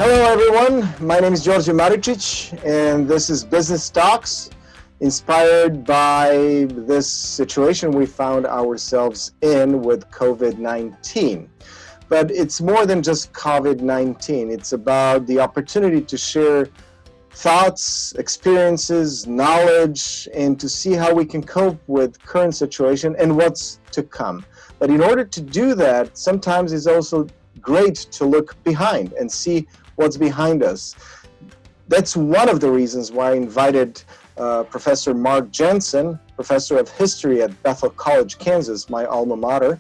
Hello everyone, my name is George Maricic and this is Business Talks, inspired by this situation we found ourselves in with COVID-19. But it's more than just COVID-19, it's about the opportunity to share thoughts, experiences, knowledge, and to see how we can cope with current situation and what's to come. But in order to do that, sometimes it's also great to look behind and see what's behind us. That's one of the reasons why I invited Professor Mark Jantzen, Professor of History at Bethel College, Kansas, my alma mater.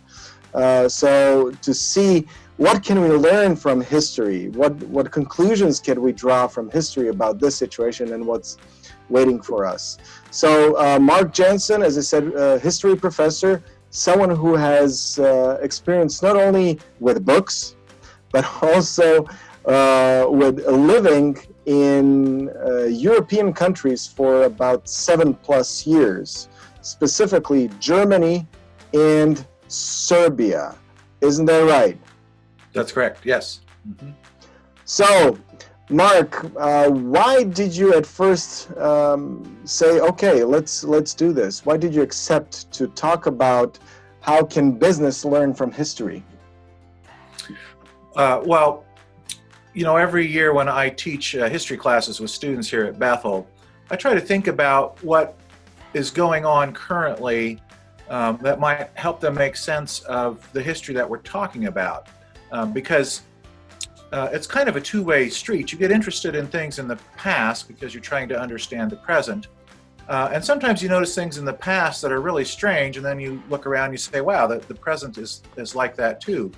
So to see what can we learn from history, what conclusions can we draw from history about this situation and what's waiting for us. So Mark Jantzen, as I said, history professor, someone who has experience not only with books, but also with living in European countries for about 7+ years, specifically Germany and Serbia. Isn't that right? That's correct, yes. Mm-hmm. So, Mark, why did you at first say, okay, let's do this? Why did you accept to talk about how can business learn from history? Well, you know, every year when I teach history classes with students here at Bethel, I try to think about what is going on currently that might help them make sense of the history that we're talking about. Because it's kind of a two-way street. You get interested in things in the past because you're trying to understand the present. And sometimes you notice things in the past that are really strange, and then you look around and you say, wow, the present is like that too.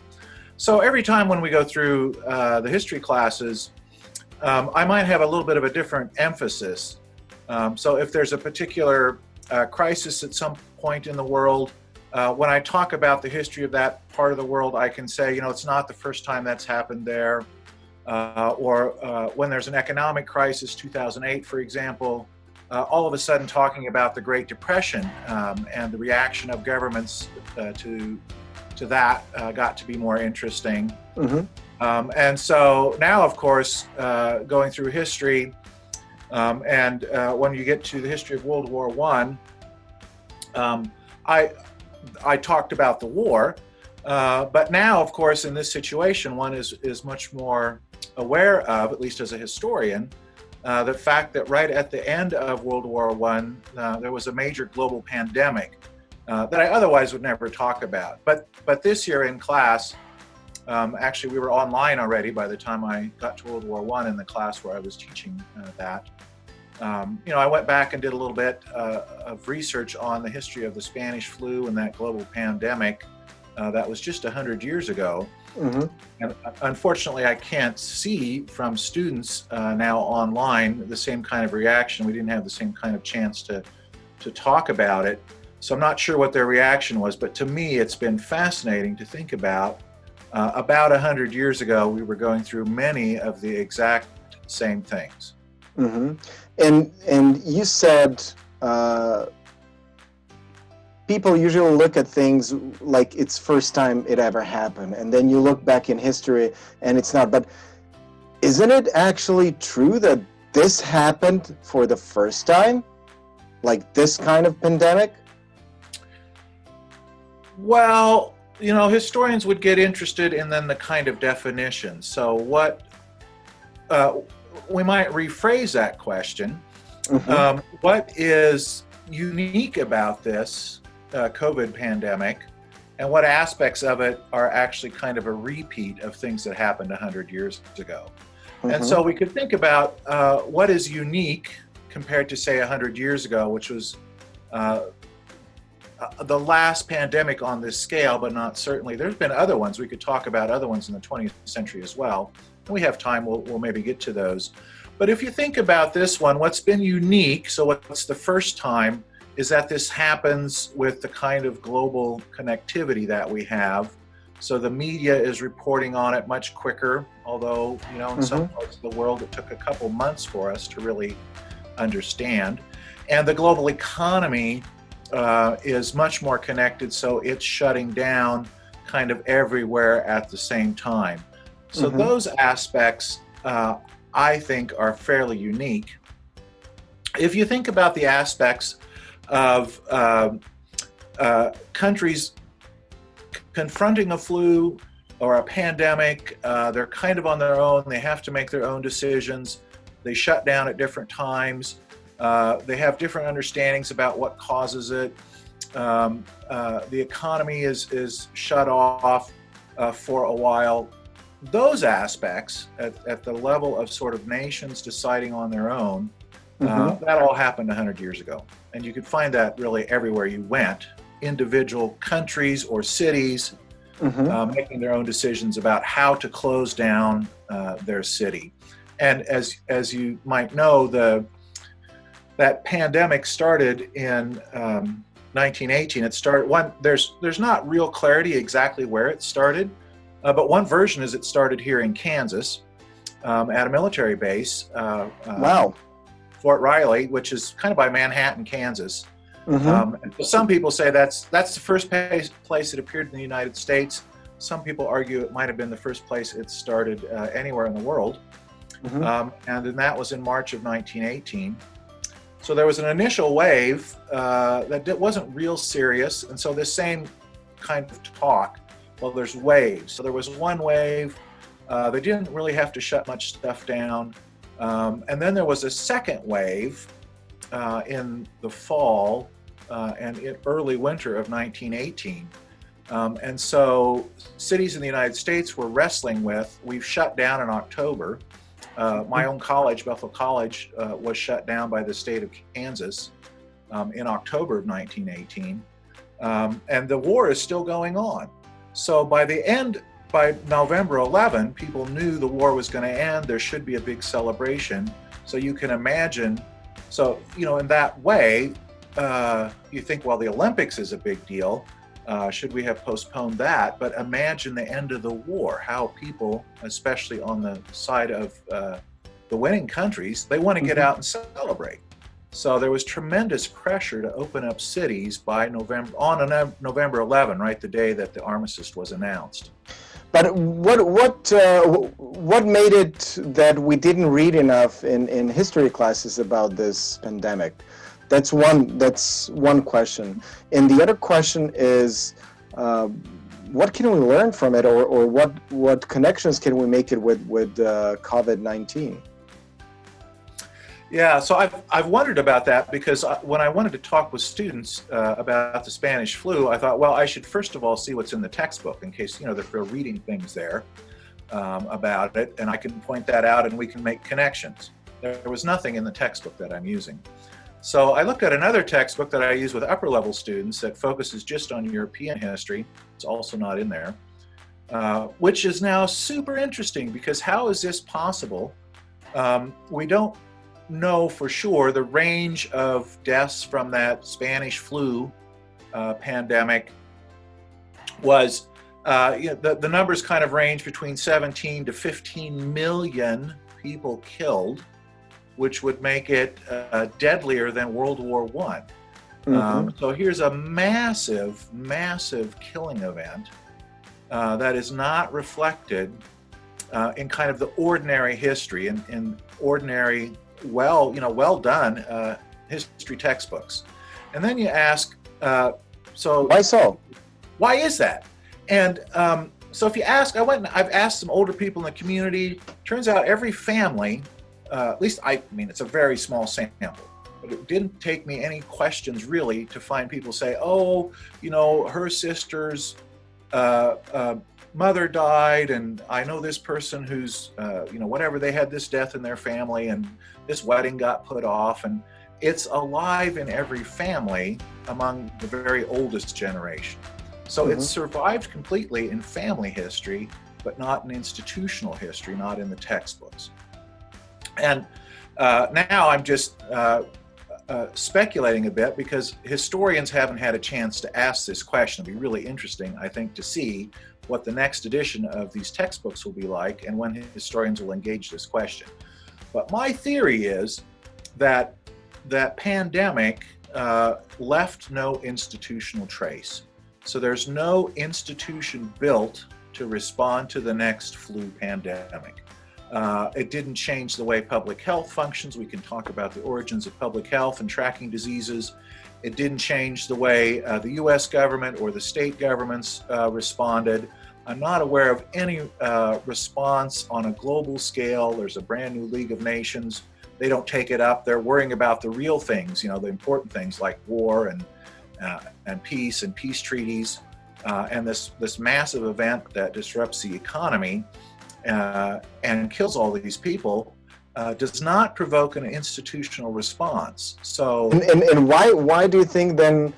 So every time when we go through the history classes, I might have a little bit of a different emphasis. So if there's a particular crisis at some point in the world, when I talk about the history of that part of the world, I can say, you know, it's not the first time that's happened there. Or when there's an economic crisis, 2008, for example, all of a sudden talking about the Great Depression and the reaction of governments to that got to be more interesting. Mm-hmm. And so now, of course, going through history, and when you get to the history of World War I, I talked about the war, but now, of course, in this situation, one is much more aware of, at least as a historian, the fact that right at the end of World War I, there was a major global pandemic that I otherwise would never talk about. But this year in class, actually we were online already by the time I got to World War I in the class where I was teaching that. You know, I went back and did a little bit of research on the history of the Spanish flu and that global pandemic that was just 100 years ago. Mm-hmm. And unfortunately, I can't see from students now online the same kind of reaction. We didn't have the same kind of chance to talk about it. So I'm not sure what their reaction was, but to me, it's been fascinating to think about 100 years ago, we were going through many of the exact same things. Mm-hmm. And you said people usually look at things like it's first time it ever happened, and then you look back in history and it's not. But isn't it actually true that this happened for the first time? Like this kind of pandemic? Well, you know, historians would get interested in then the kind of definition. So what we might rephrase that question. Mm-hmm. What is unique about this COVID pandemic, and what aspects of it are actually kind of a repeat of things that happened 100 years ago? Mm-hmm. And so we could think about what is unique compared to, say, 100 years ago, which was the last pandemic on this scale, but not certainly. There's been other ones. We could talk about other ones in the 20th century as well. And we have time, we'll maybe get to those. But if you think about this one, what's been unique, so what's the first time, is that this happens with the kind of global connectivity that we have. So the media is reporting on it much quicker, although, you know, in some parts of the world, it took a couple months for us to really understand. And the global economy is much more connected, so it's shutting down kind of everywhere at the same time. So those aspects I think are fairly unique. If you think about the aspects of countries confronting a flu or a pandemic, they're kind of on their own. They have to make their own decisions. They shut down at different times. They have different understandings about what causes it. The economy is shut off for a while. Those aspects at the level of sort of nations deciding on their own, that all happened 100 years ago. And you could find that really everywhere you went. Individual countries or cities making their own decisions about how to close down their city. And as you might know, that pandemic started in 1918. It started there's not real clarity exactly where it started, but one version is it started here in Kansas at a military base. Wow. Fort Riley, which is kind of by Manhattan, Kansas. And some people say that's the first place it appeared in the United States. Some people argue it might have been the first place it started anywhere in the world. And then that was in March of 1918. So there was an initial wave that wasn't real serious. And so this same kind of talk, well, there's waves. So there was one wave. They didn't really have to shut much stuff down. And then there was a second wave in the fall and in early winter of 1918. And so cities in the United States were wrestling with, we've shut down in October. My own college, Bethel College, was shut down by the state of Kansas in October of 1918. And the war is still going on. So by November 11, people knew the war was going to end. There should be a big celebration. So you can imagine, in that way, you think, well, the Olympics is a big deal. Should we have postponed that? But imagine the end of the war, how people, especially on the side of the winning countries, they want to get out and celebrate. So there was tremendous pressure to open up cities by November 11, right, the day that the armistice was announced. But what made it that we didn't read enough in history classes about this pandemic? That's one question. And the other question is, what can we learn from it, or what connections can we make it with COVID-19? Yeah, so I've wondered about that, because when I wanted to talk with students about the Spanish flu, I thought, well, I should first of all see what's in the textbook, in case they're reading things there about it, and I can point that out and we can make connections. There was nothing in the textbook that I'm using. So I looked at another textbook that I use with upper level students that focuses just on European history. It's also not in there, which is now super interesting, because how is this possible? We don't know for sure the range of deaths from that Spanish flu pandemic was, the numbers kind of range between 17 to 15 million people killed, which would make it deadlier than World War I. So here's a massive, massive killing event that is not reflected in kind of the ordinary history, in ordinary, well done history textbooks. And then you ask, why so? Why is that? And so if you ask, I've asked some older people in the community. Turns out every family, at least it's a very small sample, but it didn't take me any questions really to find people say, oh, her sister's mother died, and I know this person who's, whatever, they had this death in their family, and this wedding got put off. And it's alive in every family among the very oldest generation. So it's survived completely in family history, but not in institutional history, not in the textbooks. And now I'm just speculating a bit, because historians haven't had a chance to ask this question. It'll be really interesting, I think, to see what the next edition of these textbooks will be like and when historians will engage this question. But my theory is that that pandemic left no institutional trace. So there's no institution built to respond to the next flu pandemic. It didn't change the way public health functions. We can talk about the origins of public health and tracking diseases. It didn't change the way the US government or the state governments responded. I'm not aware of any response on a global scale. There's a brand new League of Nations. They don't take it up. They're worrying about the real things, you know, the important things like war and peace treaties, and this massive event that disrupts the economy and kills all these people does not provoke an institutional response. So, and why do you think then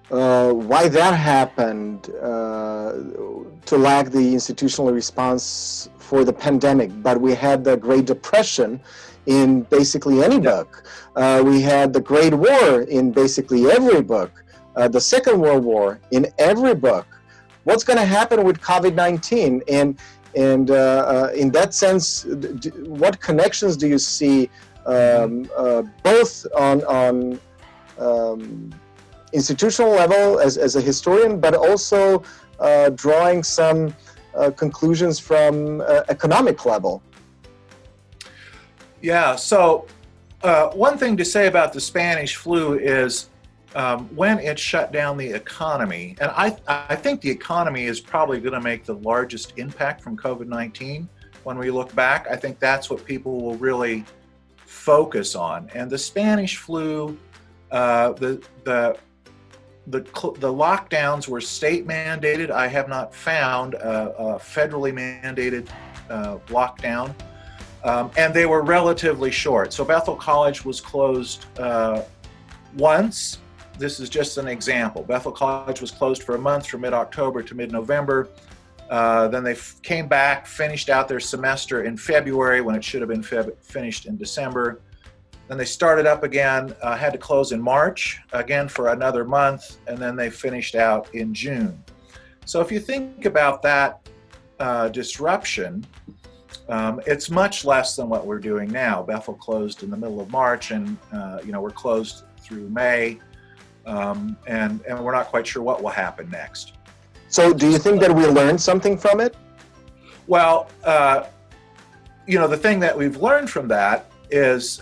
why that happened to lack the institutional response for the pandemic? But we had the Great Depression in basically any book. We had the Great War in basically every book. The Second World War in every book. What's going to happen with COVID-19? And in that sense, what connections do you see both on institutional level as a historian, but also drawing some conclusions from economic level? Yeah, so one thing to say about the Spanish flu is when it shut down the economy, and I think the economy is probably going to make the largest impact from COVID-19 when we look back. I think that's what people will really focus on. And the Spanish flu, the lockdowns were state mandated. I have not found a federally mandated lockdown. And they were relatively short. So Bethel College was closed once. This is just an example. Bethel College was closed for a month from mid-October to mid-November. Then they came back, finished out their semester in February when it should have been finished in December. Then they started up again, had to close in March, again for another month, and then they finished out in June. So if you think about that disruption, it's much less than what we're doing now. Bethel closed in the middle of March, and we're closed through May, and we're not quite sure what will happen next. So do you think that we learned something from it? Well, the thing that we've learned from that is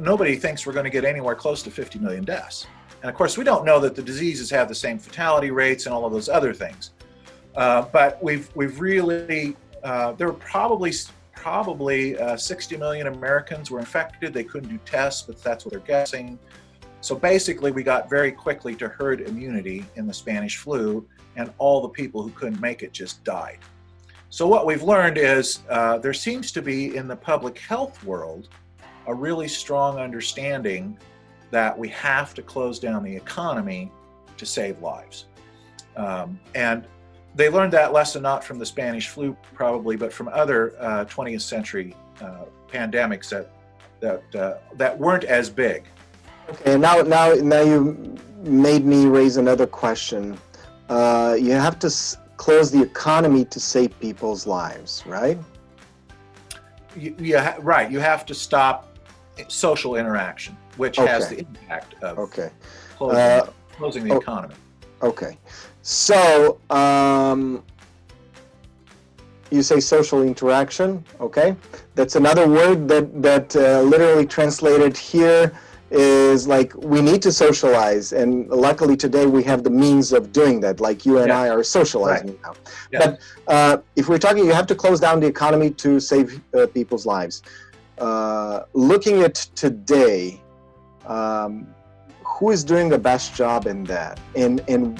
nobody thinks we're going to get anywhere close to 50 million deaths. And of course, we don't know that the diseases have the same fatality rates and all of those other things. But we've really, there were probably 60 million Americans were infected. They couldn't do tests, but that's what they're guessing. So basically, we got very quickly to herd immunity in the Spanish flu, and all the people who couldn't make it just died. So what we've learned is there seems to be in the public health world a really strong understanding that we have to close down the economy to save lives. And they learned that lesson not from the Spanish flu probably, but from other 20th century pandemics that weren't as big. Okay, now you made me raise another question. You have to close the economy to save people's lives, right? Yeah, right. You have to stop social interaction, which has the impact of closing the economy. Okay, so you say social interaction. Okay, that's another word that literally translated here is like we need to socialize, and luckily today we have the means of doing that, like you and I are socializing now. Yeah. But if we're talking, you have to close down the economy to save people's lives. Looking at today, who is doing the best job in that, and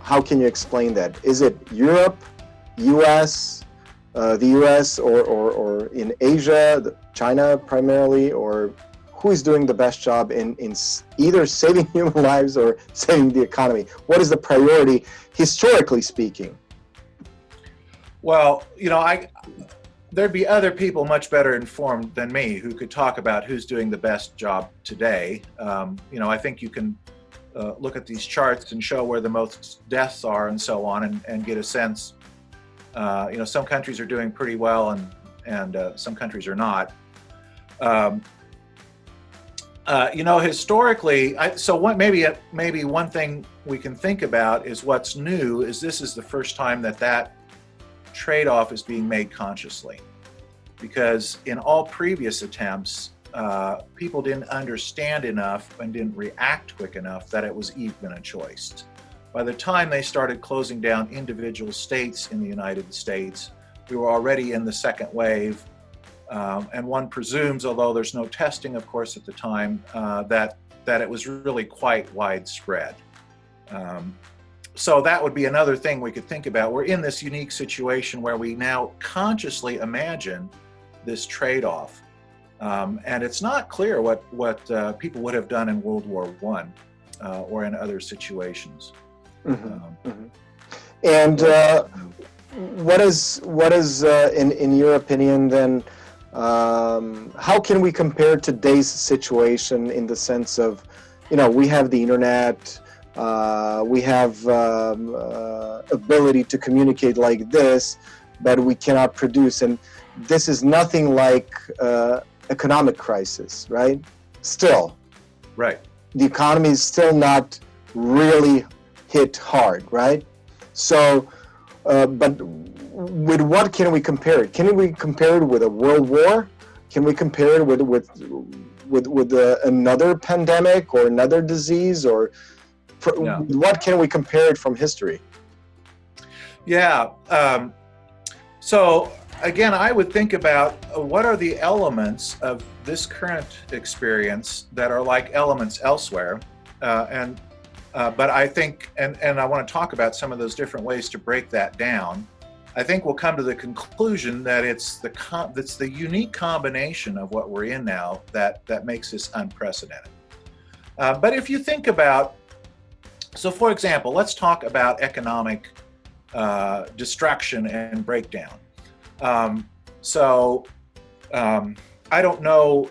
how can you explain that? Is it Europe, US, the US, or in Asia, China primarily, or who is doing the best job in either saving human lives or saving the economy? What is the priority, historically speaking? Well, there'd be other people much better informed than me who could talk about who's doing the best job today. I think you can look at these charts and show where the most deaths are and so on, and get a sense. Some countries are doing pretty well, and some countries are not. Historically, maybe one thing we can think about is what's new is this is the first time that trade-off is being made consciously. because in all previous attempts, people didn't understand enough and didn't react quick enough that it was even a choice. By the time they started closing down individual states in the United States, we were already in the second wave. And one presumes, although there's no testing, of course, at the time, that it was really quite widespread. So that would be another thing we could think about. We're in this unique situation where we now consciously imagine this trade-off. And it's not clear what people would have done in World War I or in other situations. And what is in your opinion then, how can we compare today's situation in the sense of, we have the internet, we have ability to communicate like this, but we cannot produce, and this is nothing like economic crisis, right? Still, right. The economy is still not really hit hard, right? So, but with what can we compare it? Can we compare it with a world war? Can we compare it with another pandemic or another disease, or what can we compare it from history? Yeah. So again, I would think about what are the elements of this current experience that are like elements elsewhere, but I think, and I want to talk about some of those different ways to break that down. I think we'll come to the conclusion that it's the unique combination of what we're in now that makes this unprecedented. But if you think about, so for example, let's talk about economic destruction and breakdown. I don't know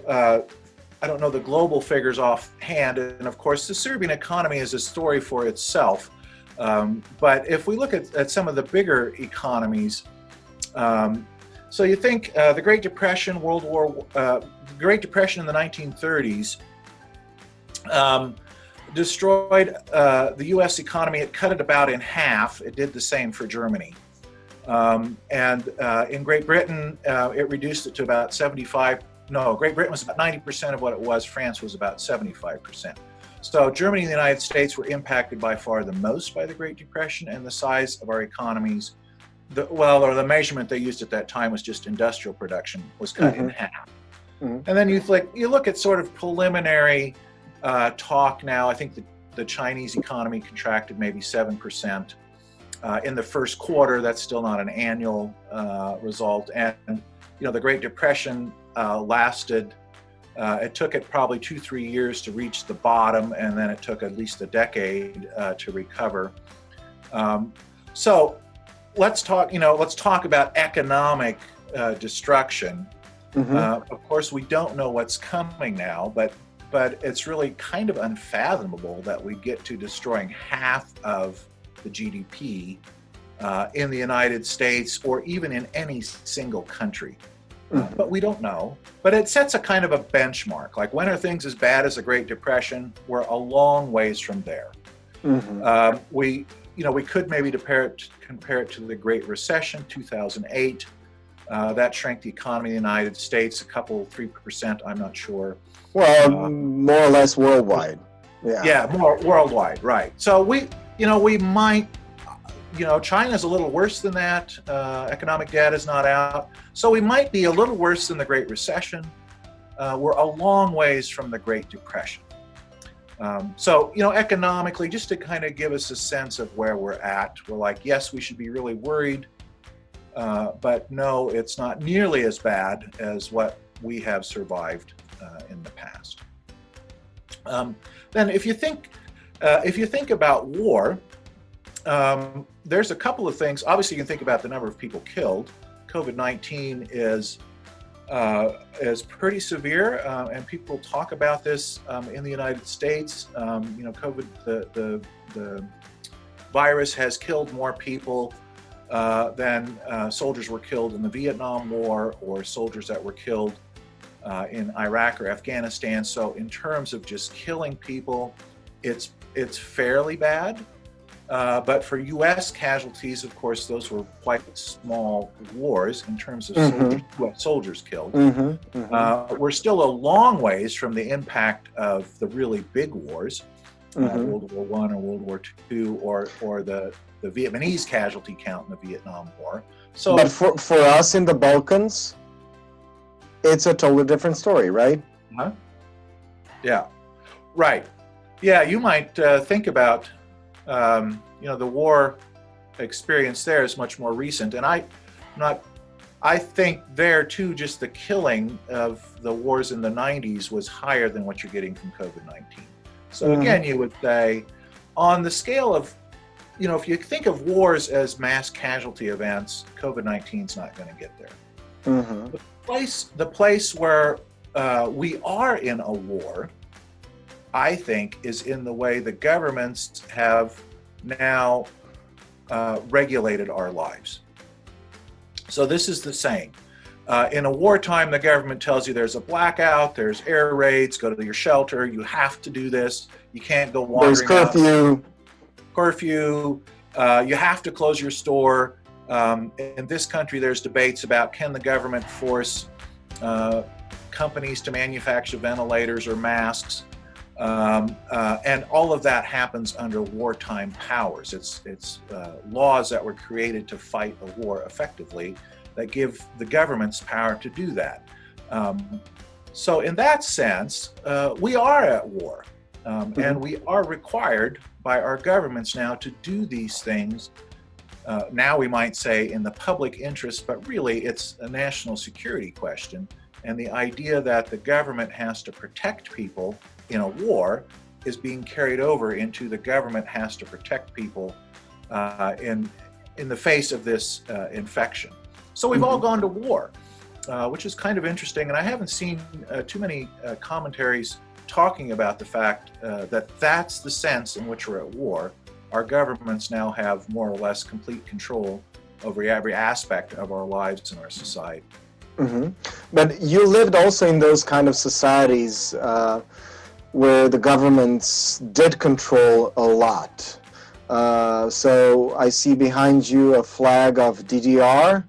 the global figures offhand, and of course the Serbian economy is a story for itself. But if we look at some of the bigger economies, so you think the Great Depression, the Great Depression in the 1930s destroyed the U.S. economy. It cut it about in half. It did the same for Germany. And in Great Britain, it reduced it to about 75. No, Great Britain was about 90% of what it was. France was about 75%. So Germany and the United States were impacted by far the most by the Great Depression, and the size of our economies, the measurement they used at that time was just industrial production was cut in half. And then you look at sort of preliminary talk now. I think the Chinese economy contracted maybe 7%. In the first quarter. That's still not an annual result. And the Great Depression lasted. It took it probably 2-3 years to reach the bottom, and then it took at least a decade to recover. So let's talk. Let's talk about economic destruction. Of course, we don't know what's coming now, but it's really kind of unfathomable that we get to destroying half of the GDP in the United States or even in any single country. But we don't know. But it sets a kind of a benchmark. Like, when are things as bad as the Great Depression? We're a long ways from there. We could maybe compare it to the Great Recession, 2008. That shrank the economy of the United States 3%. I'm not sure. Well, more or less worldwide. Yeah, more worldwide, right? So we might, China's a little worse than that. Economic data is not out. So we might be a little worse than the Great Recession. We're a long ways from the Great Depression. So economically, just to kind of give us a sense of where we're at, we're like, yes, we should be really worried. But no, it's not nearly as bad as what we have survived in the past. Then if you think about war, there's a couple of things. Obviously, you can think about the number of people killed. COVID-19 is pretty severe, and people talk about this in the United States. COVID, the virus has killed more people than soldiers were killed in the Vietnam War or soldiers that were killed in Iraq or Afghanistan. So in terms of just killing people, it's fairly bad. But for U.S. casualties, of course, those were quite small wars in terms of soldiers killed. We're still a long ways from the impact of the really big wars, World War I or World War II, or the Vietnamese casualty count in the Vietnam War. So, but for us in the Balkans, it's a totally different story, right? Yeah, right. Yeah, you might think about, the war experience there is much more recent, and I think there too, just the killing of the wars in the 90s was higher than what you're getting from COVID-19. So again, you would say, on the scale of, if you think of wars as mass casualty events, COVID-19 is not going to get there. The place where we are in a war, I think, is in the way the governments have now regulated our lives. So this is the same. In a wartime, the government tells you there's a blackout, there's air raids, go to your shelter, you have to do this, you can't go wandering out. There's curfew, you have to close your store. In this country, there's debates about, can the government force companies to manufacture ventilators or masks? And all of that happens under wartime powers. It's laws that were created to fight a war effectively that give the governments power to do that. So in that sense, we are at war, and we are required by our governments now to do these things. Now we might say in the public interest, but really it's a national security question. And the idea that the government has to protect people in a war is being carried over into the government has to protect people in the face of this infection. So we've all gone to war, which is kind of interesting. And I haven't seen too many commentaries talking about the fact that that's the sense in which we're at war. Our governments now have more or less complete control over every aspect of our lives and our society. But you lived also in those kind of societies where the governments did control a lot. So I see behind you a flag of DDR,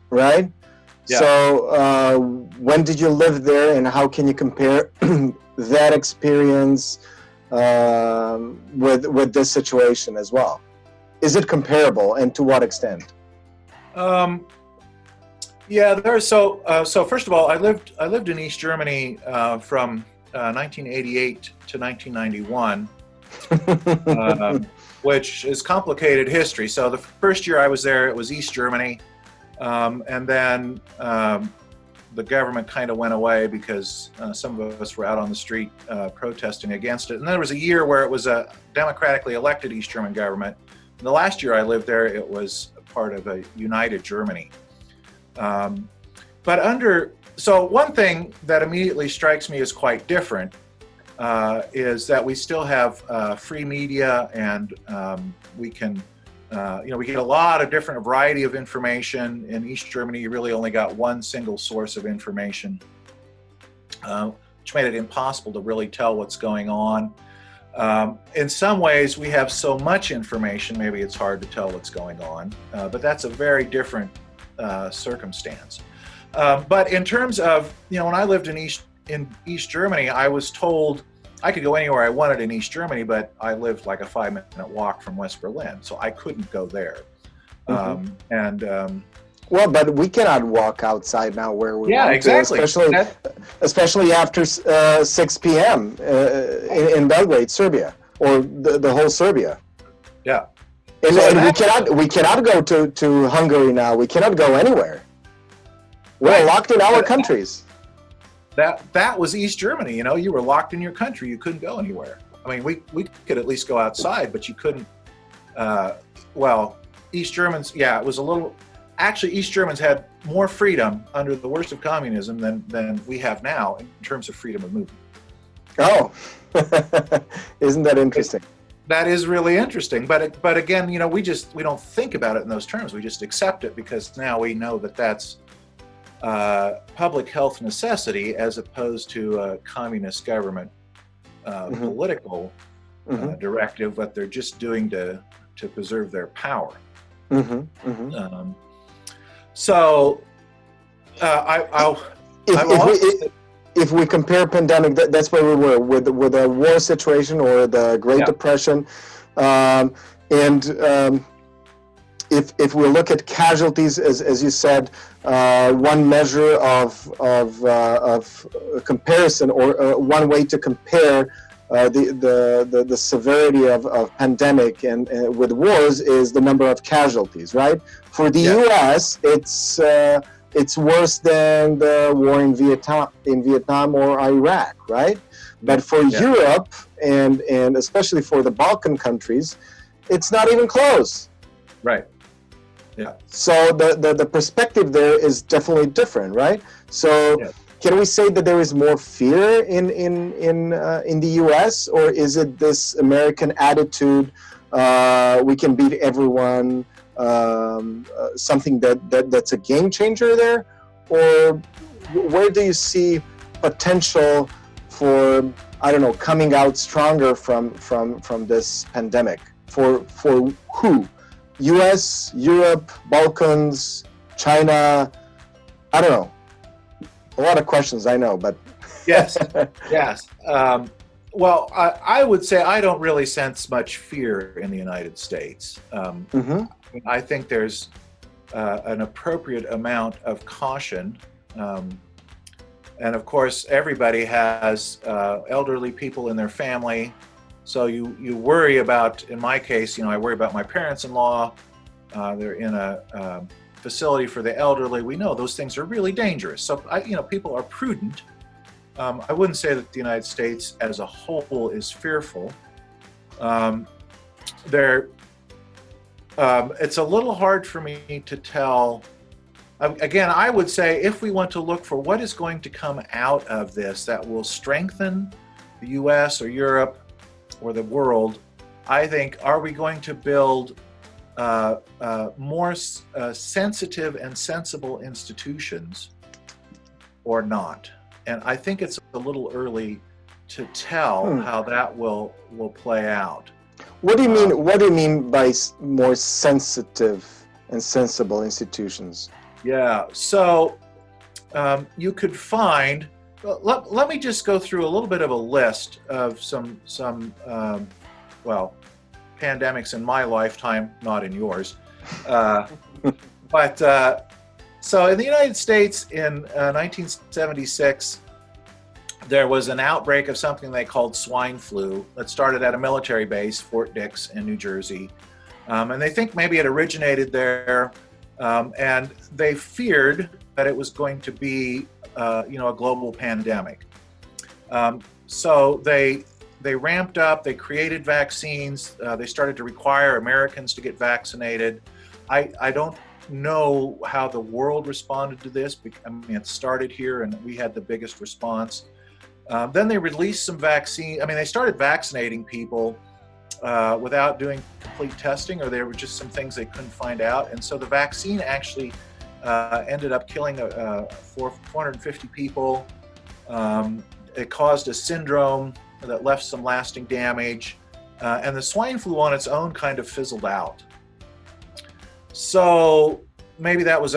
right? Yeah. So when did you live there, and how can you compare that experience with this situation as well? Is it comparable, and to what extent? So first of all, I lived in East Germany from 1988 to 1991, which is complicated history. So the first year I was there, it was East Germany, and then the government kind of went away because some of us were out on the street protesting against it. And then there was a year where it was a democratically elected East German government. And the last year I lived there, it was part of a united Germany. So one thing that immediately strikes me as quite different is that we still have free media, and we can, we get a lot of different variety of information. In East Germany, you really only got one single source of information, which made it impossible to really tell what's going on. In some ways, we have so much information, maybe it's hard to tell what's going on, but that's a very different circumstance. But in terms of, when I lived in East Germany, I was told I could go anywhere I wanted in East Germany, but I lived like a 5-minute walk from West Berlin, so I couldn't go there. Well, but we cannot walk outside now where we want exactly. to, especially after 6 p.m. In Belgrade, Serbia, or the whole Serbia. Yeah. And we cannot go to Hungary now. We cannot go anywhere. We're locked in our countries. That was East Germany. You were locked in your country. You couldn't go anywhere. I mean, we could at least go outside, but you couldn't. East Germans, it was a little. Actually, East Germans had more freedom under the worst of communism than we have now in terms of freedom of movement. Oh, isn't that interesting? That is really interesting. But again, we don't think about it in those terms. We just accept it because now we know that that's public health necessity as opposed to a communist government political directive, what they're just doing to to preserve their power. Mm-hmm. Mm-hmm. So I'll if we compare pandemic, that's where we were with a war situation or the Great Depression, if we look at casualties, as you said, one measure of comparison, or one way to compare the severity of pandemic and with wars is the number of casualties, right? For the U.S., it's worse than the war in Vietnam or Iraq, right? But for Europe and especially for the Balkan countries, it's not even close. Right. Yeah. So the perspective there is definitely different, right? So can we say that there is more fear in the U.S., or is it this American attitude, we can beat everyone, something that's a game changer there? Or where do you see potential for, I don't know, coming out stronger from this pandemic? For who? U.S., Europe, Balkans, China? I don't know. A lot of questions, I know, but yes. Well, I would say I don't really sense much fear in the United States. I think there's an appropriate amount of caution. And of course, everybody has elderly people in their family. So you worry about, in my case, I worry about my parents-in-law. They're in a facility for the elderly. We know those things are really dangerous. So people are prudent. I wouldn't say that the United States as a whole is fearful. It's a little hard for me to tell. Again, I would say if we want to look for what is going to come out of this that will strengthen the U.S. or Europe or the world, I think, are we going to build more sensitive and sensible institutions or not? And I think it's a little early to tell how that will play out. What do you mean? What do you mean by more sensitive and sensible institutions? Yeah. So you could find. Let me just go through a little bit of a list of some pandemics in my lifetime, not in yours. So in the United States in 1976, there was an outbreak of something they called swine flu that started at a military base, Fort Dix in New Jersey. And they think maybe it originated there, and they feared that it was going to be a global pandemic. So they ramped up, they created vaccines, they started to require Americans to get vaccinated. I don't know how the world responded to this. I mean, it started here and we had the biggest response. Then they released some vaccine. I mean, they started vaccinating people without doing complete testing, or there were just some things they couldn't find out. And so the vaccine actually ended up killing 450 people. It caused a syndrome that left some lasting damage. And the swine flu on its own kind of fizzled out. So maybe that was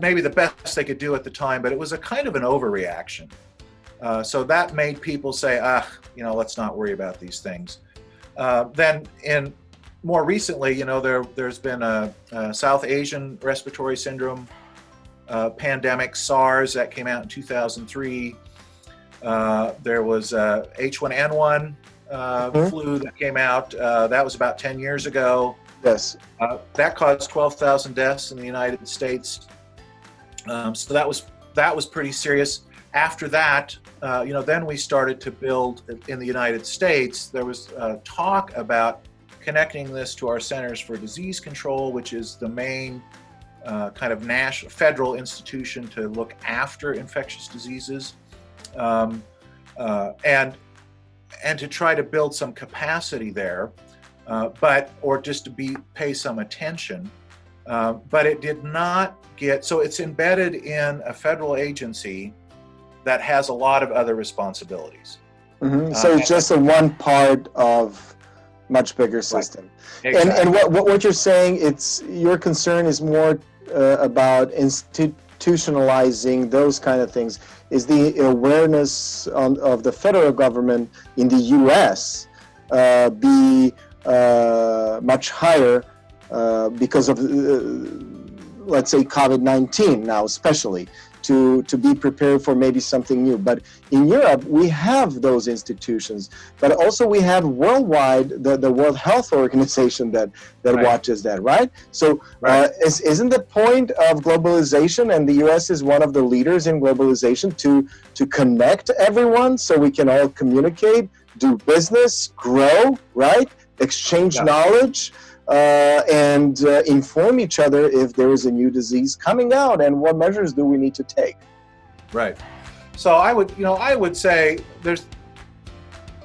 maybe the best they could do at the time, but it was a kind of an overreaction. So that made people say, let's not worry about these things. Then more recently, there's been a South Asian respiratory syndrome pandemic, SARS, that came out in 2003. There was H1N1 flu that came out. That was about 10 years ago. Yes. That caused 12,000 deaths in the United States. So that was pretty serious. After that, then we started to build in the United States. There was talk about connecting this to our Centers for Disease Control, which is the main kind of national federal institution to look after infectious diseases, and to try to build some capacity there, or just to pay some attention. But it did not get, so it's embedded in a federal agency that has a lot of other responsibilities. Mm-hmm. So it's just a one part of much bigger system. Right. And Exactly. what you're saying, it's your concern is more about institutionalizing those kind of things. Is the awareness of the federal government in the U.S. Be much higher because of, let's say, COVID-19 now, especially, to be prepared for maybe something new. But in Europe, we have those institutions, but also we have worldwide the World Health Organization that Right. watches that, right? So Right. isn't the point of globalization, and the U.S. is one of the leaders in globalization, to connect everyone so we can all communicate, do business, grow, right? Exchange knowledge, and inform each other if there is a new disease coming out and what measures do we need to take. Right. So I would say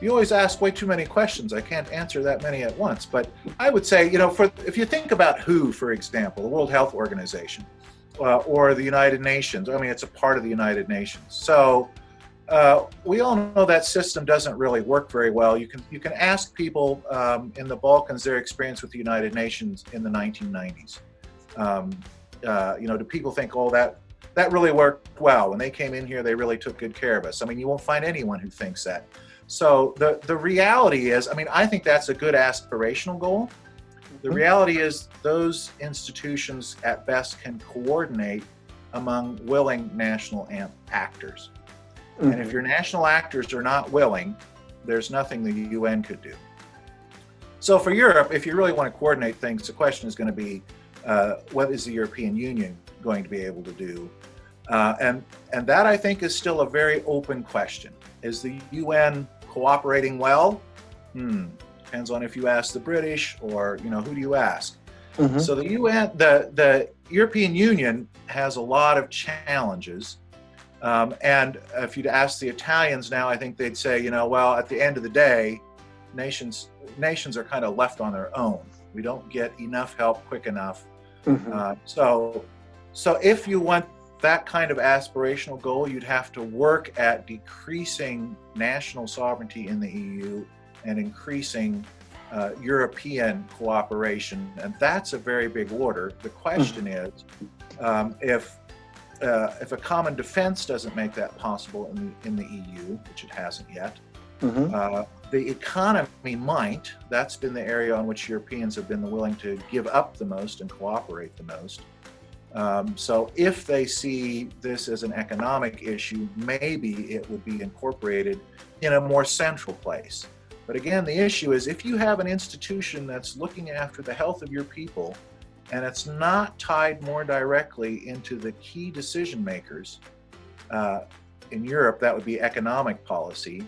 you always ask way too many questions. I can't answer that many at once, but I would say, if you think about WHO, for example, the World Health Organization, or the United Nations, I mean, it's a part of the United Nations. So we all know that system doesn't really work very well. You can ask people in the Balkans their experience with the United Nations in the 1990s. Do people think, oh, that really worked well? When they came in here, they really took good care of us. I mean, you won't find anyone who thinks that. So the reality is, I mean, I think that's a good aspirational goal. The reality is those institutions at best can coordinate among willing national actors. And if your national actors are not willing, there's nothing the UN could do. So for Europe, if you really want to coordinate things, the question is going to be, what is the European Union going to be able to do? And that, I think, is still a very open question. Is the UN cooperating well? Depends on if you ask the British or, who do you ask? So the UN, the European Union has a lot of challenges. And if you'd ask the Italians now, I think they'd say, well, at the end of the day, nations are kind of left on their own. We don't get enough help quick enough. So if you want that kind of aspirational goal, you'd have to work at decreasing national sovereignty in the EU and increasing European cooperation. And that's a very big order. The question is, if a common defense doesn't make that possible in the EU, which it hasn't yet, the economy might. That's been the area on which Europeans have been willing to give up the most and cooperate the most. So if they see this as an economic issue, maybe it would be incorporated in a more central place. But again, the issue is if you have an institution that's looking after the health of your people, and it's not tied more directly into the key decision makers, in Europe, that would be economic policy.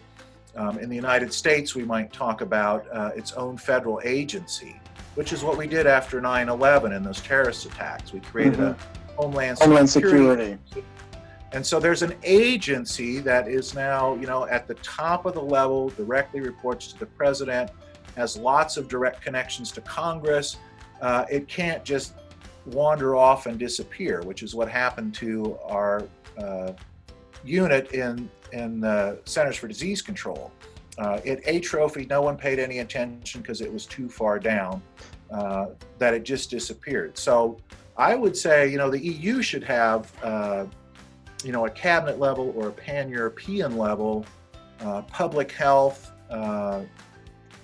In the United States, we might talk about its own federal agency, which is what we did after 9/11 and those terrorist attacks. We created a Homeland Security. And so there's an agency that is now, at the top of the level, directly reports to the president, has lots of direct connections to Congress. It can't just wander off and disappear, which is what happened to our unit in the Centers for Disease Control. It atrophied, no one paid any attention because it was too far down, that it just disappeared. So I would say, the EU should have, a cabinet level or a pan-European level public health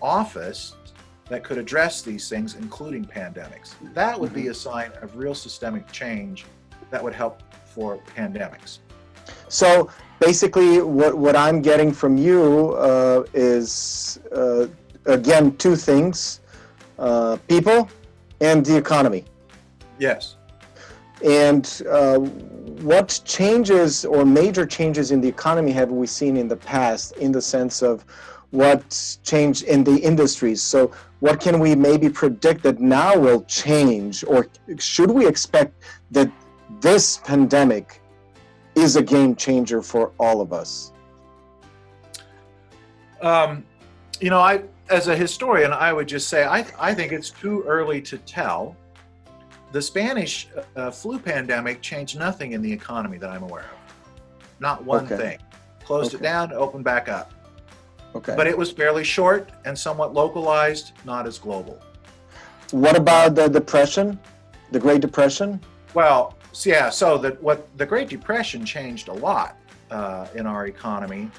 office that could address these things, including pandemics. That would be a sign of real systemic change that would help for pandemics. So basically what I'm getting from you is, again, two things, people and the economy. Yes. And what changes or major changes in the economy have we seen in the past, in the sense of what changed in the industries? So what can we maybe predict that now will change, or should we expect that this pandemic is a game changer for all of us? As a historian, I would just say I think it's too early to tell. The Spanish flu pandemic changed nothing in the economy that I'm aware of. Not one thing. Closed it down, opened back up. Okay. But it was fairly short and somewhat localized, not as global. What about the Depression, the Great Depression? Well, so the Great Depression changed a lot in our economy.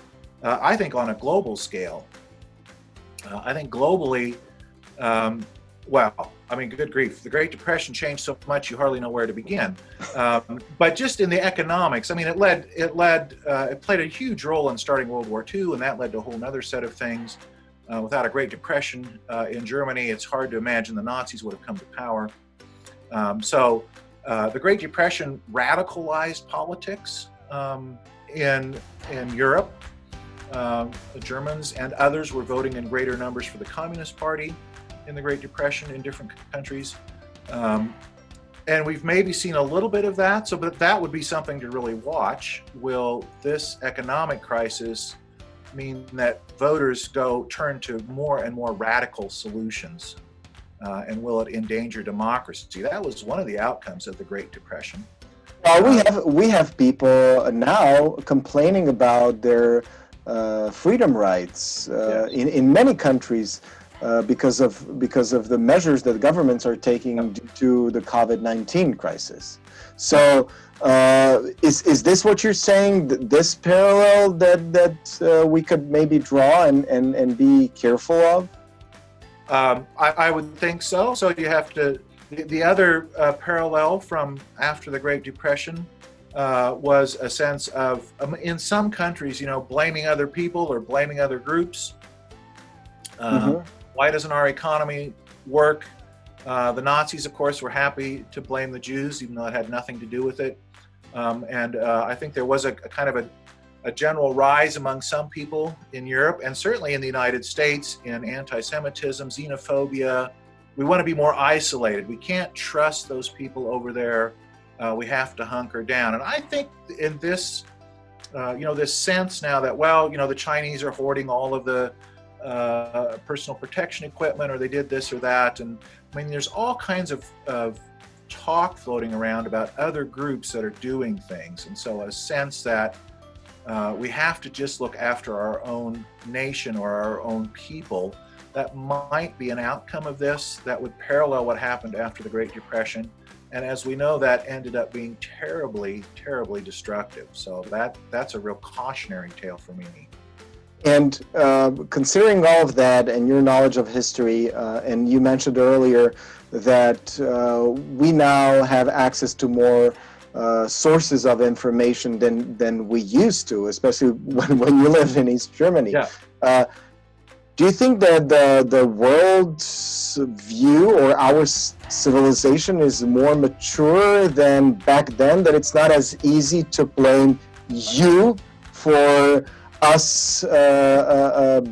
I think on a global scale. I think globally, good grief, the Great Depression changed so much you hardly know where to begin. But just in the economics, I mean, it played a huge role in starting World War II, and that led to a whole other set of things. Without a Great Depression in Germany, it's hard to imagine the Nazis would have come to power. The Great Depression radicalized politics in Europe. The Germans and others were voting in greater numbers for the Communist Party in the Great Depression in different countries. And we've maybe seen a little bit of that, but that would be something to really watch. Will this economic crisis mean that voters turn to more and more radical solutions? And will it endanger democracy? That was one of the outcomes of the Great Depression. We have people now complaining about their freedom rights in many countries because of the measures that governments are taking due to the COVID-19 crisis. So is this what you're saying? This parallel that we could maybe draw and be careful of? I would think so. So you have to. The other parallel from after the Great Depression was a sense of, in some countries, blaming other people or blaming other groups. Why doesn't our economy work? The Nazis, of course, were happy to blame the Jews, even though it had nothing to do with it. I think there was a kind of a general rise among some people in Europe, and certainly in the United States, in anti-Semitism, xenophobia. We want to be more isolated. We can't trust those people over there. We have to hunker down. And I think in this, this sense now that, the Chinese are hoarding all of the personal protection equipment, or they did this or that. And I mean, there's all kinds of talk floating around about other groups that are doing things. And so a sense that we have to just look after our own nation or our own people. That might be an outcome of this that would parallel what happened after the Great Depression. And as we know, that ended up being terribly, terribly destructive. So that's a real cautionary tale for me. And considering all of that and your knowledge of history, and you mentioned earlier that we now have access to more sources of information than we used to, especially when you lived in East Germany. Yeah. Do you think that the world's view or our civilization is more mature than back then, that it's not as easy to blame you for us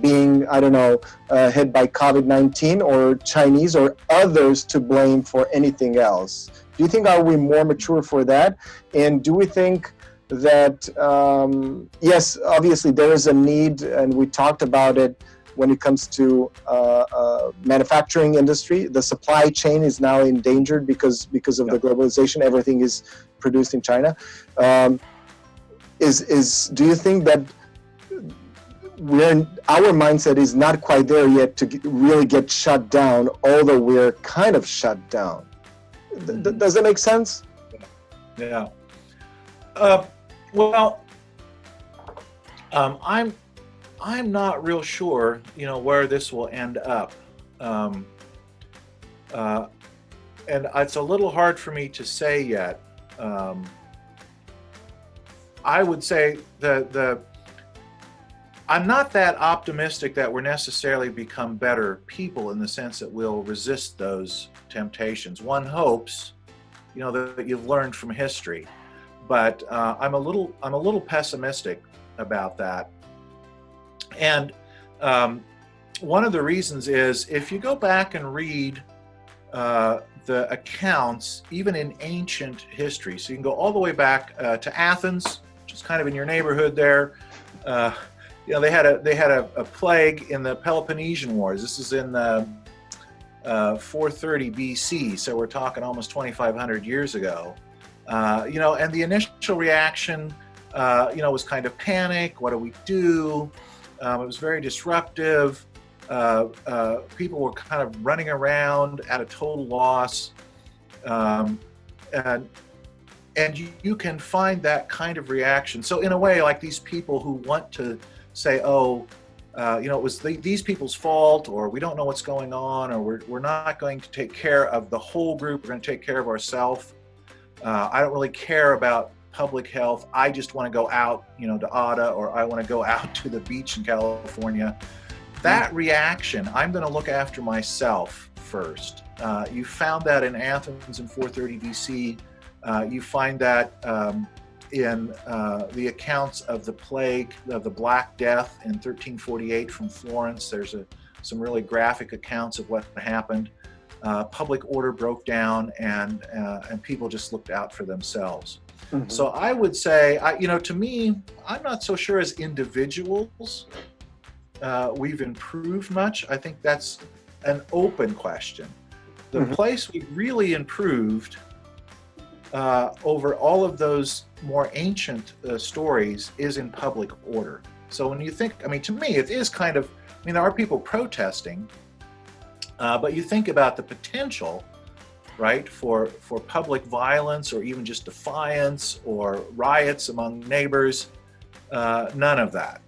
being, hit by COVID-19, or Chinese or others to blame for anything else? Do you think, are we more mature for that? And do we think that, yes, obviously there is a need, and we talked about it, when it comes to manufacturing industry, the supply chain is now endangered because of the globalization. Everything is produced in China. Do you think that our mindset is not quite there yet to really get shut down, although we're kind of shut down? Does that make sense? Yeah. I'm not real sure, where this will end up. And it's a little hard for me to say yet. I would say I'm not that optimistic that we're necessarily become better people in the sense that we'll resist those temptations. One hopes, that you've learned from history, but I'm a little pessimistic about that. And one of the reasons is, if you go back and read the accounts, even in ancient history, so you can go all the way back to Athens, which is kind of in your neighborhood there. They had a plague in the Peloponnesian Wars. This is in 430 BC, so we're talking almost 2,500 years ago. And the initial reaction, was kind of panic. What do we do? It was very disruptive. People were kind of running around at a total loss. And you can find that kind of reaction. So in a way, like these people who want to say, oh, it was these people's fault, or we don't know what's going on, or we're not going to take care of the whole group, we're going to take care of ourselves. I don't really care about public health. I just want to go out, to Ada, or I want to go out to the beach in California. That reaction, I'm going to look after myself first. You found that in Athens in 430 BC. You find that in the accounts of the plague, of the Black Death in 1348 from Florence. There's some really graphic accounts of what happened. Public order broke down, and people just looked out for themselves. Mm-hmm. So I would say, to me, I'm not so sure as individuals we've improved much. I think that's an open question. The place we really improved over all of those more ancient stories is in public order. So when you think, to me, it is kind of, there are people protesting, but you think about the potential, right, for public violence, or even just defiance or riots among neighbors. None of that.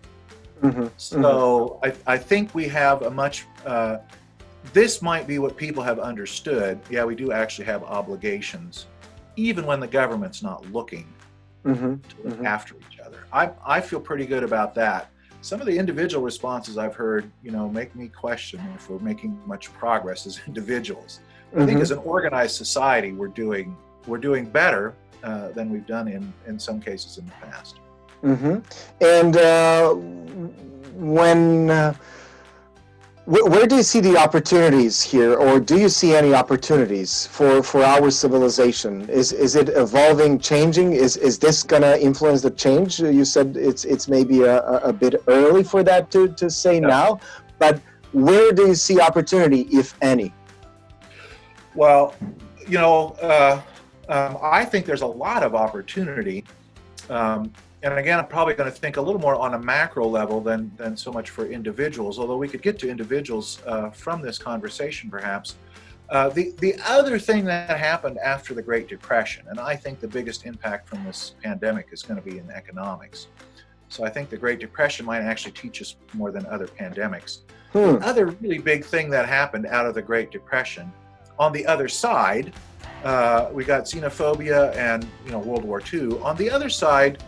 So I think we have a much, this might be what people have understood. Yeah, we do actually have obligations, even when the government's not looking to look after each other. I feel pretty good about that. Some of the individual responses I've heard, make me question if we're making much progress as individuals. I think as an organized society, we're doing better than we've done in some cases in the past. And where do you see the opportunities here, or do you see any opportunities for our civilization? Is it evolving, changing? Is this going to influence the change? You said it's maybe a bit early for that to say now, but where do you see opportunity, if any? Well, I think there's a lot of opportunity. And again, I'm probably going to think a little more on a macro level than so much for individuals, although we could get to individuals from this conversation perhaps. The other thing that happened after the Great Depression, and I think the biggest impact from this pandemic is going to be in economics. So I think the Great Depression might actually teach us more than other pandemics. The other really big thing that happened out of the Great Depression, on the other side, we got xenophobia and World War II. On the other side,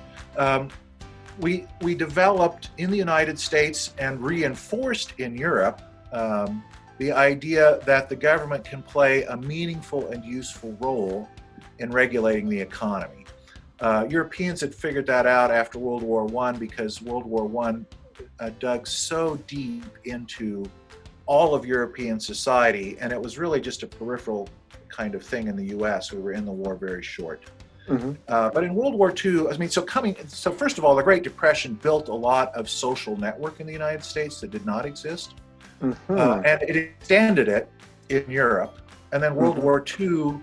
we developed in the United States and reinforced in Europe the idea that the government can play a meaningful and useful role in regulating the economy. Europeans had figured that out after World War I, because World War I dug so deep into all of European society, and it was really just a peripheral kind of thing in the US. We were in the war very short. But in World War II, so first of all, the Great Depression built a lot of social network in the United States that did not exist. And it extended it in Europe. And then World War II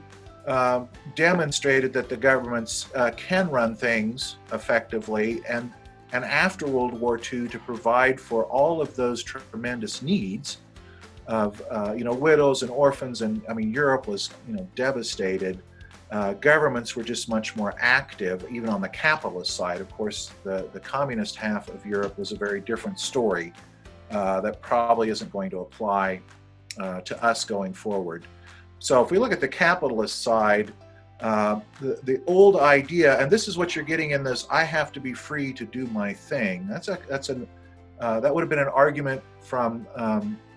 demonstrated that the governments can run things effectively. And after World War II, to provide for all of those tremendous needs of, widows and orphans, and Europe was, devastated. Governments were just much more active, even on the capitalist side. Of course, the communist half of Europe was a very different story that probably isn't going to apply to us going forward. So if we look at the capitalist side, the old idea, and this is what you're getting in this, I have to be free to do my thing. That would have been an argument from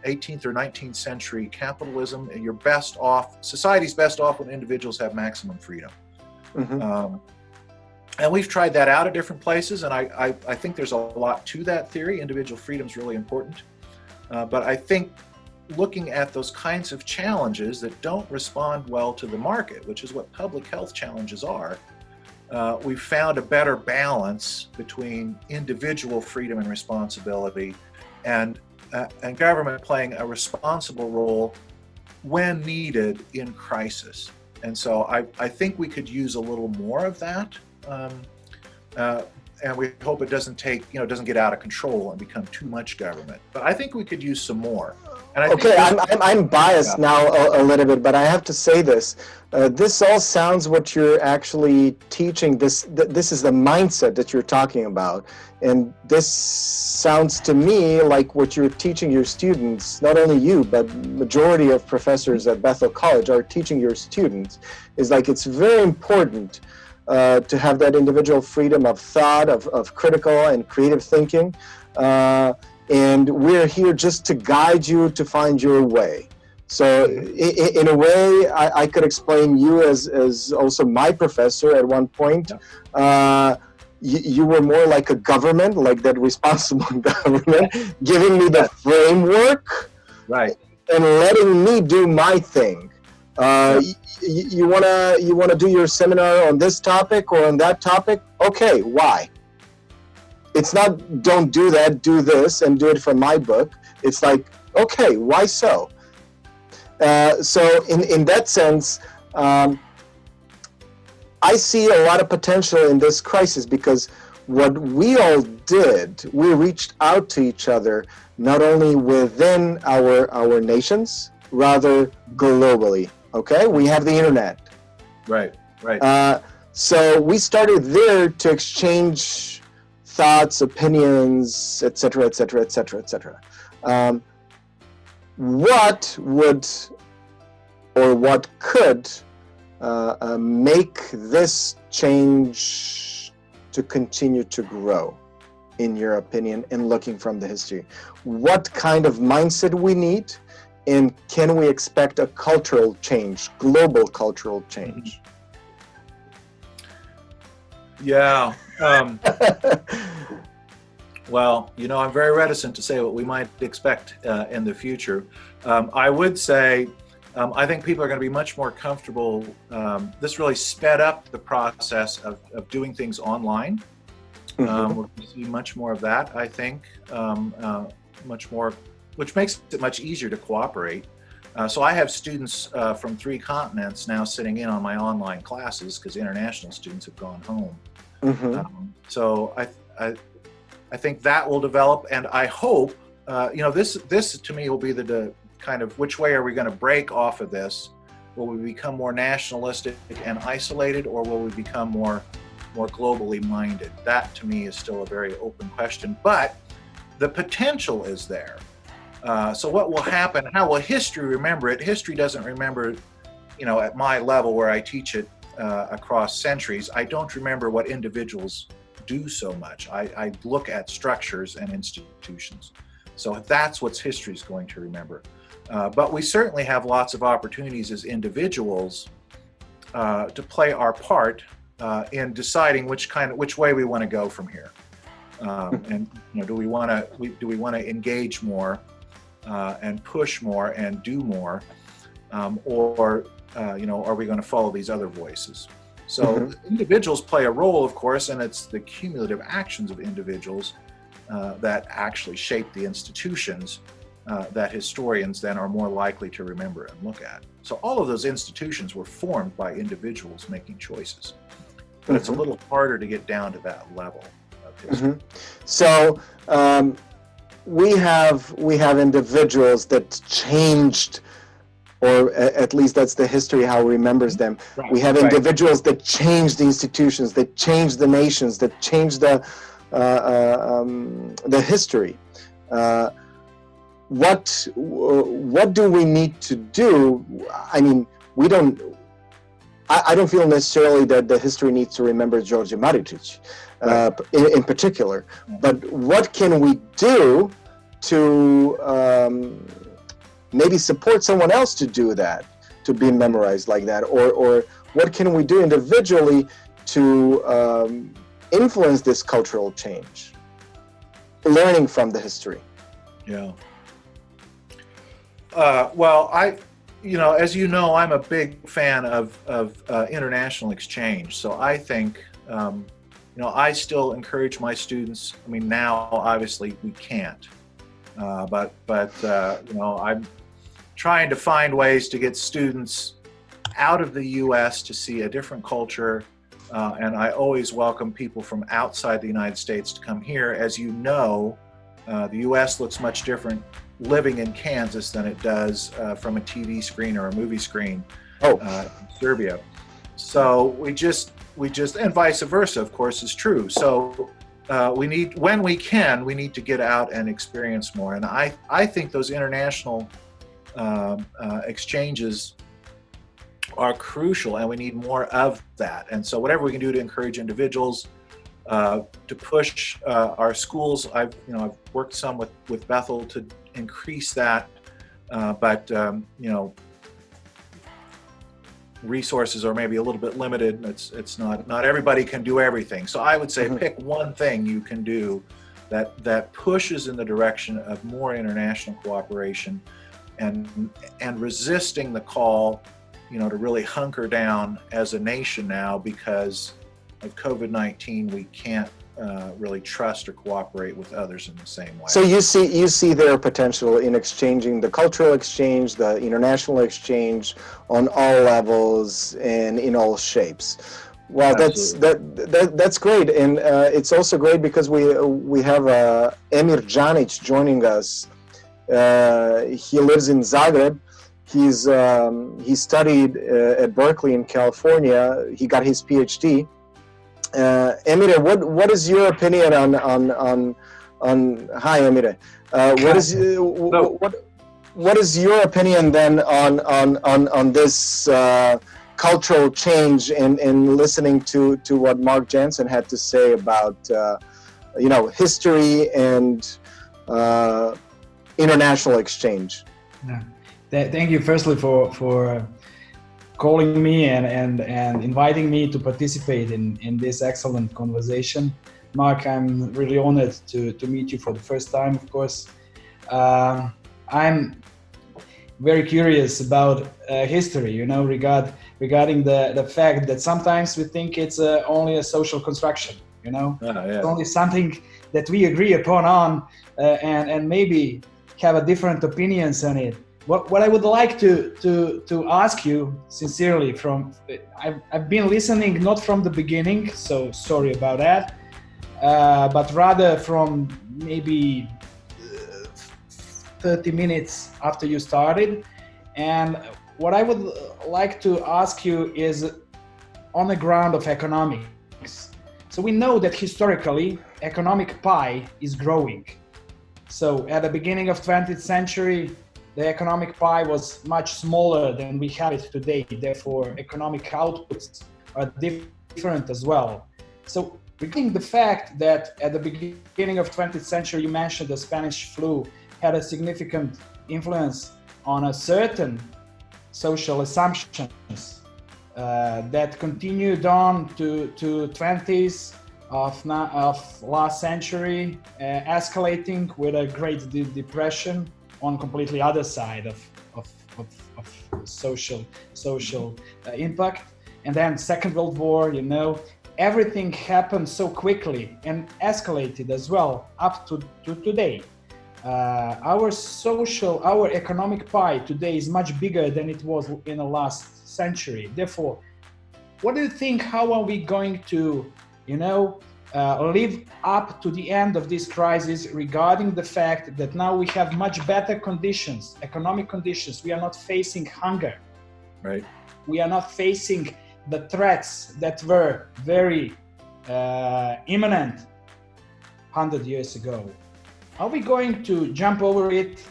18th or 19th century capitalism. And society's best off when individuals have maximum freedom. And we've tried that out at different places, and I think there's a lot to that theory. Individual freedom is really important. But I think looking at those kinds of challenges that don't respond well to the market, which is what public health challenges are, we've found a better balance between individual freedom and responsibility, and government playing a responsible role when needed in crisis. And so I think we could use a little more of that. and we hope it doesn't doesn't get out of control and become too much government. But I think we could use some more. And Okay, I'm biased now a little bit, but I have to say this. This all sounds what you're actually teaching. This is the mindset that you're talking about, and this sounds to me like what you're teaching your students. Not only you, but majority of professors at Bethel College are teaching your students. Is like it's very important to have that individual freedom of thought, of critical and creative thinking. And we're here just to guide you to find your way. So in a way, I could explain you as also my professor at one point. You were more like a government, like that responsible government, giving me the framework, right, and letting me do my thing. You wanna do your seminar on this topic or on that topic? Okay, why? It's not don't do that, do this, and do it from my book. It's like, okay, why so? So in that sense, I see a lot of potential in this crisis, because what we all did, we reached out to each other, not only within our nations, rather globally. Okay, we have the internet. Right. So we started there to exchange thoughts, opinions, etc., etc., etc., etc. What would or what could make this change to continue to grow, in your opinion, in looking from the history? What kind of mindset we need, and can we expect a cultural change, global cultural change? Yeah. Well, I'm very reticent to say what we might expect in the future. I would say I think people are going to be much more comfortable. This really sped up the process of doing things online. We're going to see much more of that, I think, much more, which makes it much easier to cooperate. So I have students from 3 continents now sitting in on my online classes, because international students have gone home. So I think that will develop, and I hope this to me will be the kind of which way are we going to break off of this? Will we become more nationalistic and isolated, or will we become more globally minded? That to me is still a very open question, but the potential is there. So what will happen? How will history remember it? History doesn't remember, at my level where I teach it across centuries. I don't remember what individuals do so much. I look at structures and institutions. So that's what history is going to remember. But we certainly have lots of opportunities as individuals to play our part in deciding which way we want to go from here. And do we want to engage more and push more and do more, or are we going to follow these other voices? So individuals play a role, of course, and it's the cumulative actions of individuals that actually shape the institutions that historians then are more likely to remember and look at. So all of those institutions were formed by individuals making choices, but it's a little harder to get down to that level of history. So we have individuals that changed, or at least that's the history how we remembers them. Right, we have individuals that changed the institutions, that changed the nations, that changed the history. What do we need to do? I mean, I don't feel necessarily that the history needs to remember George Maricic in particular, but what can we do to maybe support someone else to do that, to be memorized like that, or what can we do individually to influence this cultural change, learning from the history? Yeah. Well, as you know, I'm a big fan of international exchange. So I think, I still encourage my students. I mean, now obviously we can't, but I'm trying to find ways to get students out of the U.S. to see a different culture, and I always welcome people from outside the United States to come here. As you know, the U.S. looks much different living in Kansas than it does from a TV screen or a movie screen in Serbia. So we just, and vice versa, of course, is true. So we need, when we can, we need to get out and experience more. And I think those international exchanges are crucial, and we need more of that. And so whatever we can do to encourage individuals, to push our schools. I've worked some with Bethel to increase that, but resources are maybe a little bit limited. It's not everybody can do everything. So I would say pick one thing you can do that pushes in the direction of more international cooperation, and resisting the call, to really hunker down as a nation now because of COVID-19. We can't really trust or cooperate with others in the same way. So you see their potential in exchanging, the cultural exchange, the international exchange on all levels and in all shapes. Well, that's great, and it's also great because we have Emir Janic joining us. He lives in Zagreb. He studied at Berkeley in California. He got his PhD. Emire, what is your opinion on hi Emire, what is your opinion then on this cultural change and listening to what Mark Jantzen had to say about history and international exchange? Yeah. Thank you firstly for calling me and inviting me to participate in this excellent conversation. Mark, I'm really honored to meet you for the first time, of course. I'm very curious about history, regarding the fact that sometimes we think it's only a social construction, It's only something that we agree upon and maybe have a different opinions on it. What I would like to ask you sincerely I've been listening not from the beginning, so sorry about that, but rather from maybe 30 minutes after you started. And what I would like to ask you is on the ground of economics. So we know that historically economic pie is growing. So at the beginning of 20th century, the economic pie was much smaller than we have it today. Therefore, economic outputs are different as well. So regarding the fact that at the beginning of 20th century, you mentioned the Spanish flu had a significant influence on a certain social assumptions that continued on to 20s of last century, escalating with a Great Depression on completely other side of social impact. And then Second World War, everything happened so quickly and escalated as well up to today. Our economic pie today is much bigger than it was in the last century. Therefore, what do you think, how are we going to, live up to the end of this crisis regarding the fact that now we have much better conditions, economic conditions. We are not facing hunger. Right. We are not facing the threats that were very imminent 100 years ago. Are we going to jump over it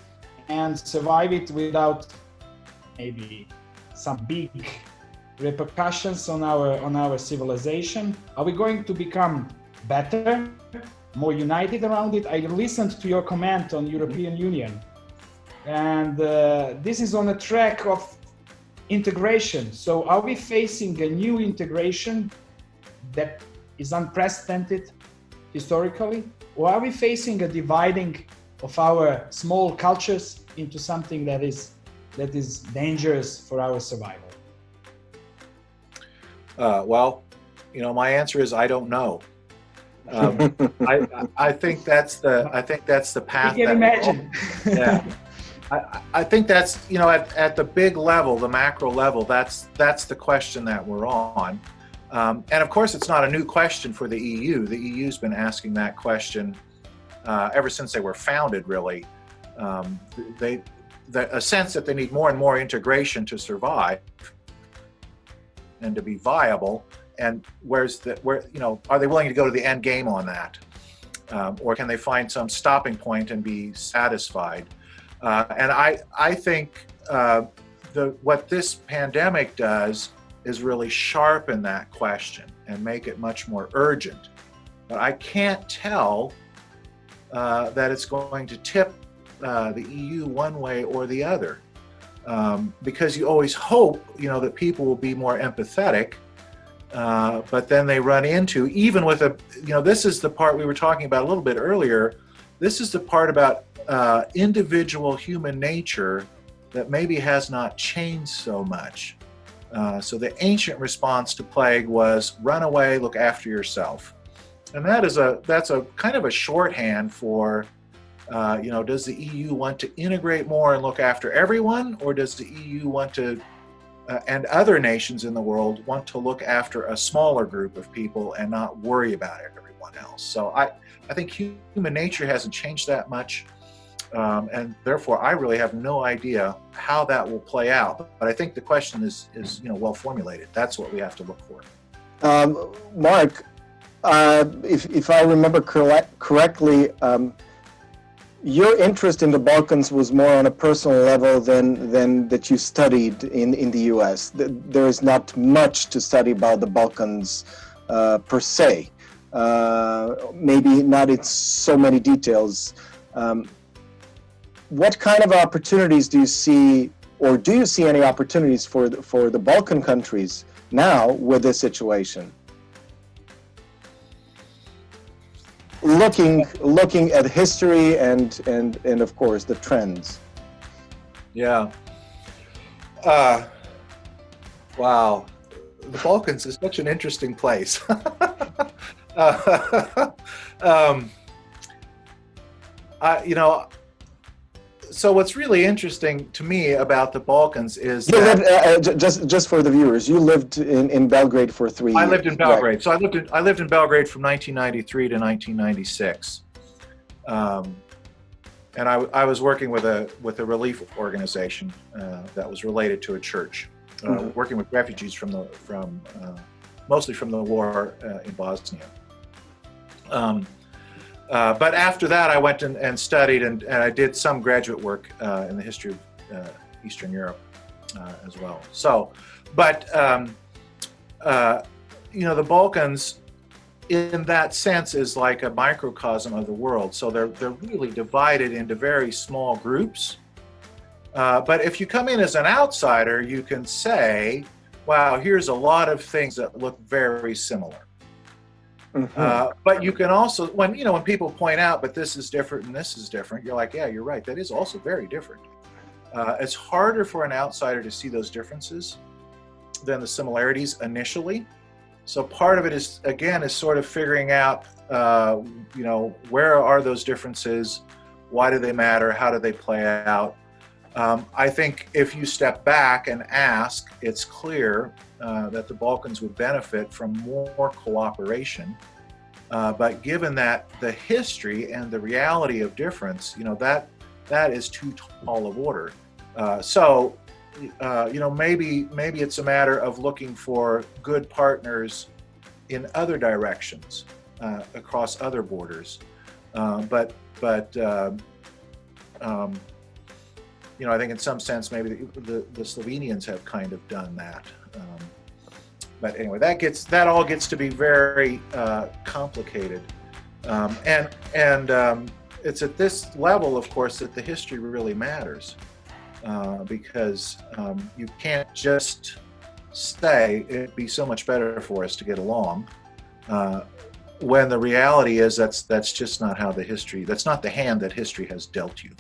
and survive it without maybe some big repercussions on our civilization? Are we going to become better, more united around it? I listened to your comment on European Union, and this is on a track of integration. So are we facing a new integration that is unprecedented historically, or are we facing a dividing of our small cultures into something that is dangerous for our survival? My answer is I don't know. I think that's the path. You can imagine. Yeah, I think that's at the big level, the macro level. That's the question that we're on. And of course, it's not a new question for the EU. The EU's been asking that question ever since they were founded, really. A sense that they need more and more integration to survive and to be viable. And where are they willing to go to the end game on that? Or can they find some stopping point and be satisfied? And I think what this pandemic does is really sharpen that question and make it much more urgent. But I can't tell that it's going to tip the EU one way or the other, because you always hope, that people will be more empathetic, but then they run into, even with this is the part we were talking about a little bit earlier. This is the part about individual human nature that maybe has not changed so much. So the ancient response to plague was run away, look after yourself. And that's a kind of a shorthand for, does the EU want to integrate more and look after everyone, or does the EU want to, and other nations in the world, want to look after a smaller group of people and not worry about everyone else? So I think human nature hasn't changed that much. And therefore, I really have no idea how that will play out. But I think the question is well formulated. That's what we have to look for. Mark, if I remember correctly, your interest in the Balkans was more on a personal level than that you studied in the U.S. There is not much to study about the Balkans per se. Maybe not in so many details. What kind of opportunities do you see, or do you see any opportunities for the Balkan countries now with this situation? Looking at history and of course the trends. Yeah. Wow. The Balkans is such an interesting place. So what's really interesting to me about the Balkans is you lived, just for the viewers, you lived in Belgrade for 3 years. I lived in Belgrade. Right. So I lived in Belgrade from 1993 to 1996, and I was working with a relief organization that was related to a church, working with refugees mostly from the war in Bosnia. But after that, I went and studied, and I did some graduate work in the history of Eastern Europe as well. So, but the Balkans, in that sense, is like a microcosm of the world. So they're really divided into very small groups. But if you come in as an outsider, you can say, "Wow, here's a lot of things that look very similar." Mm-hmm. But you can also, when people point out, but this is different and this is different, you're like, yeah, you're right. That is also very different. It's harder for an outsider to see those differences than the similarities initially. So part of it is sort of figuring out, where are those differences? Why do they matter? How do they play out? I think if you step back and ask, it's clear that the Balkans would benefit from more cooperation. But given that the history and the reality of difference, that is too tall of order. So maybe it's a matter of looking for good partners in other directions, across other borders. I think in some sense maybe the Slovenians have kind of done that. But anyway, that all gets to be very complicated, and it's at this level, of course, that the history really matters, because you can't just say it'd be so much better for us to get along, when the reality is that's just not how that's not the hand that history has dealt you.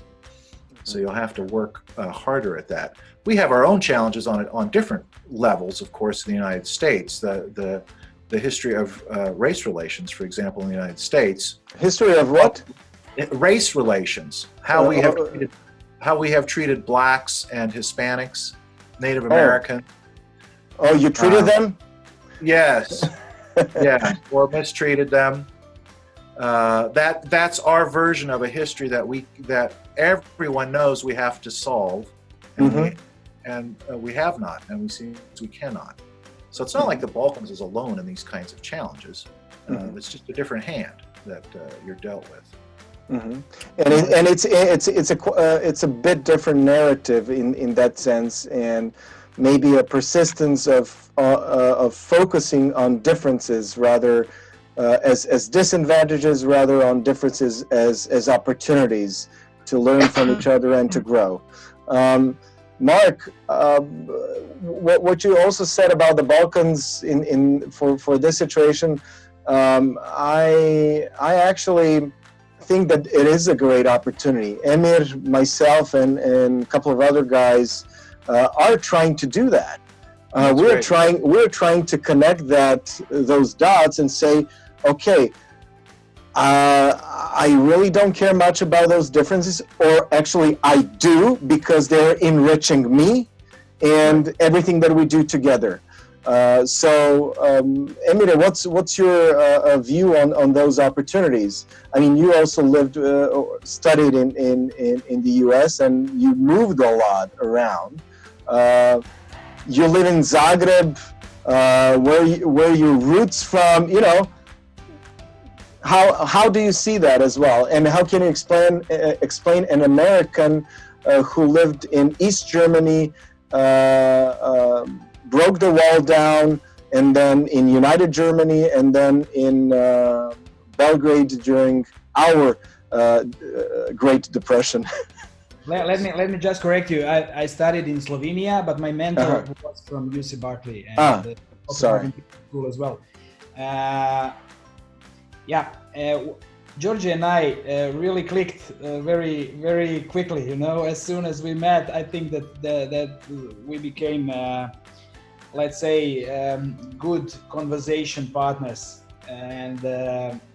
So you'll have to work harder at that. We have our own challenges on different levels, of course, in the United States. The history of race relations, for example, in the United States. History of what? Race relations. How we have treated blacks and Hispanics, Native American. Oh, you treated them? Yes, yeah, or mistreated them. That's our version of a history that everyone knows we have to solve, and we have not, and we see we cannot. So it's not like the Balkans is alone in these kinds of challenges. It's just a different hand that you're dealt with. And it's a bit different narrative in that sense, and maybe a persistence of focusing on differences rather as disadvantages, rather on differences as opportunities to learn from each other and to grow. Mark, what you also said about the Balkans for this situation, I actually think that it is a great opportunity. Emir, myself, and a couple of other guys are trying to do that. We're trying to connect those dots and say, okay, I really don't care much about those differences, or actually I do, because they're enriching me and everything that we do together. Emir, what's your view on those opportunities? I mean, you also studied in the U.S. and you moved a lot around. You live in Zagreb, where your roots from, you know. How do you see that as well? And how can you explain an American who lived in East Germany, broke the wall down, and then in United Germany, and then in Belgrade during our Great Depression? Let me just correct you. I studied in Slovenia, but my mentor was from UC Berkeley and sorry, school as well. Georgia and I really clicked very, very quickly. You know, as soon as we met, I think that we became, let's say, good conversation partners. And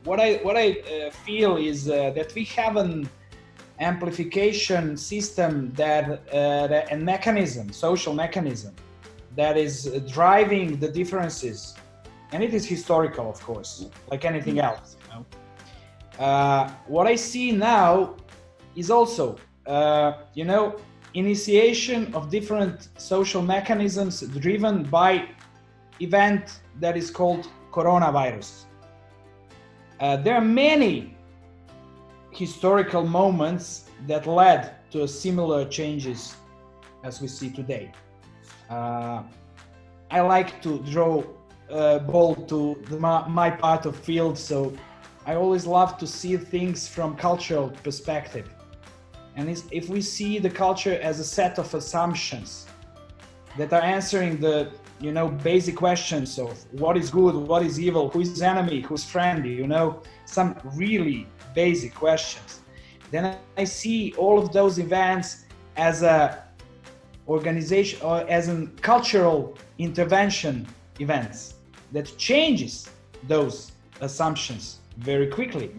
what I feel is that we have an amplification system and mechanism, social mechanism, that is driving the differences. And it is historical, of course, like anything else. You know? What I see now is also, initiation of different social mechanisms driven by event that is called coronavirus. There are many historical moments that led to similar changes as we see today. I like to draw ball to my part of field, so I always love to see things from cultural perspective. And if we see the culture as a set of assumptions that are answering the basic questions of what is good, what is evil, who is enemy, who's friend, some really basic questions, then I see all of those events as a organization or as a cultural intervention events that changes those assumptions very quickly.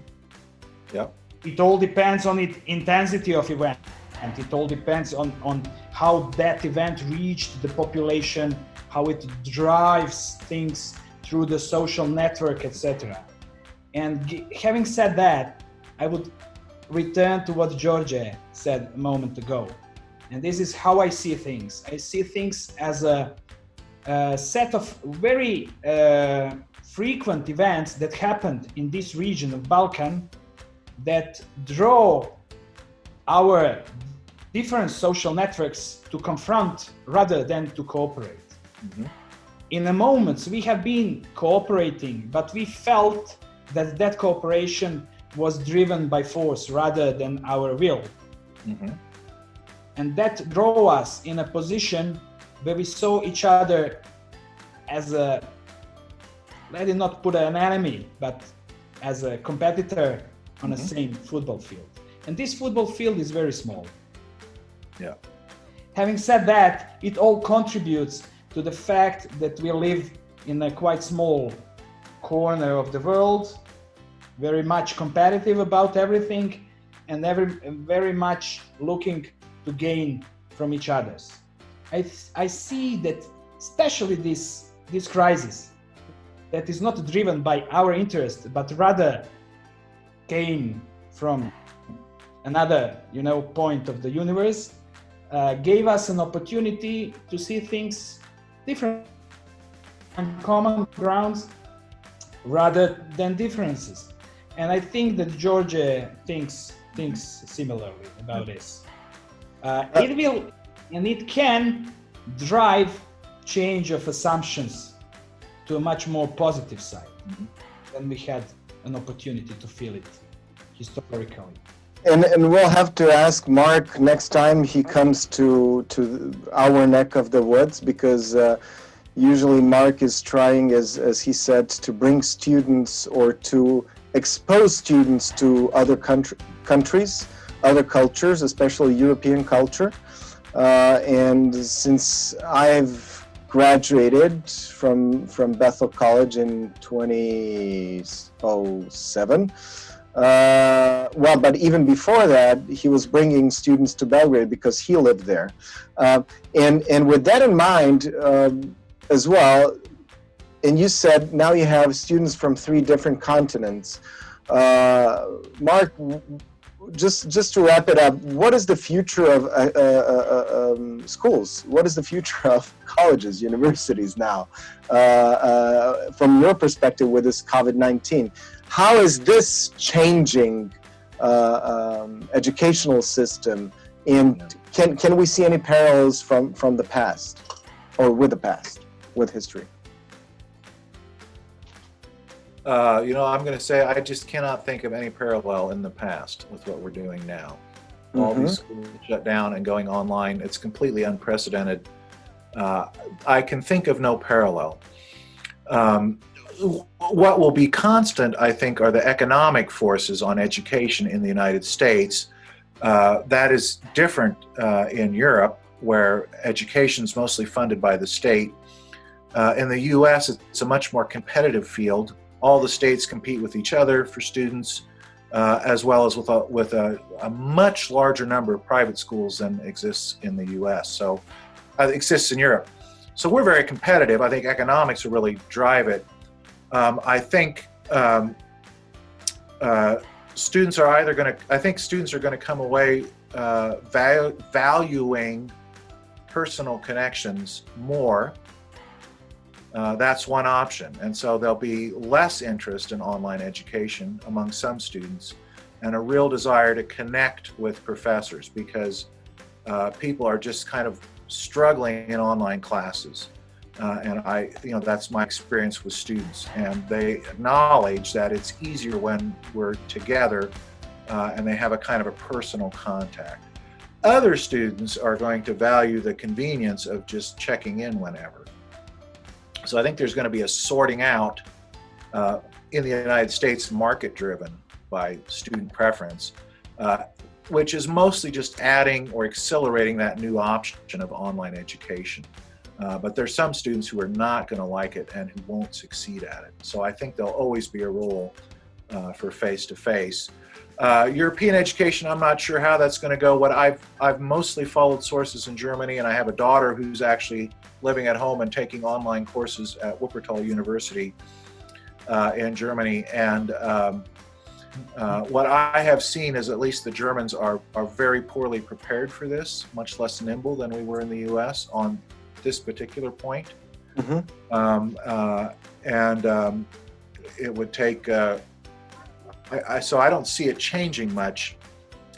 Yeah. It all depends on the intensity of event, and it all depends on how that event reached the population, how it drives things through the social network, etc. And having said that, I would return to what Georgia said a moment ago. And this is how I see things. I see things as a set of very frequent events that happened in this region of Balkan that draw our different social networks to confront rather than to cooperate. Mm-hmm. In the moments we have been cooperating, but we felt that cooperation was driven by force rather than our will. Mm-hmm. And that drove us in a position where we saw each other as let it not put an enemy, but as a competitor on the same football field. And this football field is very small. Yeah. Having said that, it all contributes to the fact that we live in a quite small corner of the world, very much competitive about everything, and very much looking to gain from each other. I see that especially this crisis that is not driven by our interest, but rather came from another, point of the universe, gave us an opportunity to see things different on common grounds rather than differences. And I think that Georgia thinks similarly about this. It will and it can drive change of assumptions to a much more positive side than we had an opportunity to feel it historically. And we'll have to ask Mark next time he comes to our neck of the woods, because usually Mark is trying, as he said, to bring students or to expose students to other countries, other cultures, especially European culture. And since I've graduated from Bethel College in 2007, but even before that, he was bringing students to Belgrade because he lived there. And with that in mind as well, and you said now you have students from 3 different continents. Mark, just to wrap it up, what is the future of schools? What is the future of colleges, universities now, from your perspective with this COVID-19? How is this changing educational system, and can we see any parallels from the past, or with the past, with history? I'm going to say I just cannot think of any parallel in the past with what we're doing now. All these schools shut down and going online, it's completely unprecedented. I can think of no parallel. What will be constant, I think, are the economic forces on education in the United States. That is different in Europe, where education is mostly funded by the state. In the US, it's a much more competitive field. All the states compete with each other for students, as well as with a much larger number of private schools than exists in the US, so exists in Europe. So we're very competitive. I think economics will really drive it. I think students are going to come away valuing personal connections more. That's one option. And so there'll be less interest in online education among some students, and a real desire to connect with professors, because people are just kind of struggling in online classes. And that's my experience with students, and they acknowledge that it's easier when we're together and they have a kind of a personal contact. Other students are going to value the convenience of just checking in whenever. So I think there's going to be a sorting out in the United States, market-driven by student preference, which is mostly just adding or accelerating that new option of online education. But there's some students who are not going to like it and who won't succeed at it. So I think there'll always be a role for face-to-face. European education, I'm not sure how that's going to go. What I've mostly followed sources in Germany, and I have a daughter who's actually living at home and taking online courses at Wuppertal University in Germany. And what I have seen is at least the Germans are very poorly prepared for this, much less nimble than we were in the US on this particular point. It would take so I don't see it changing much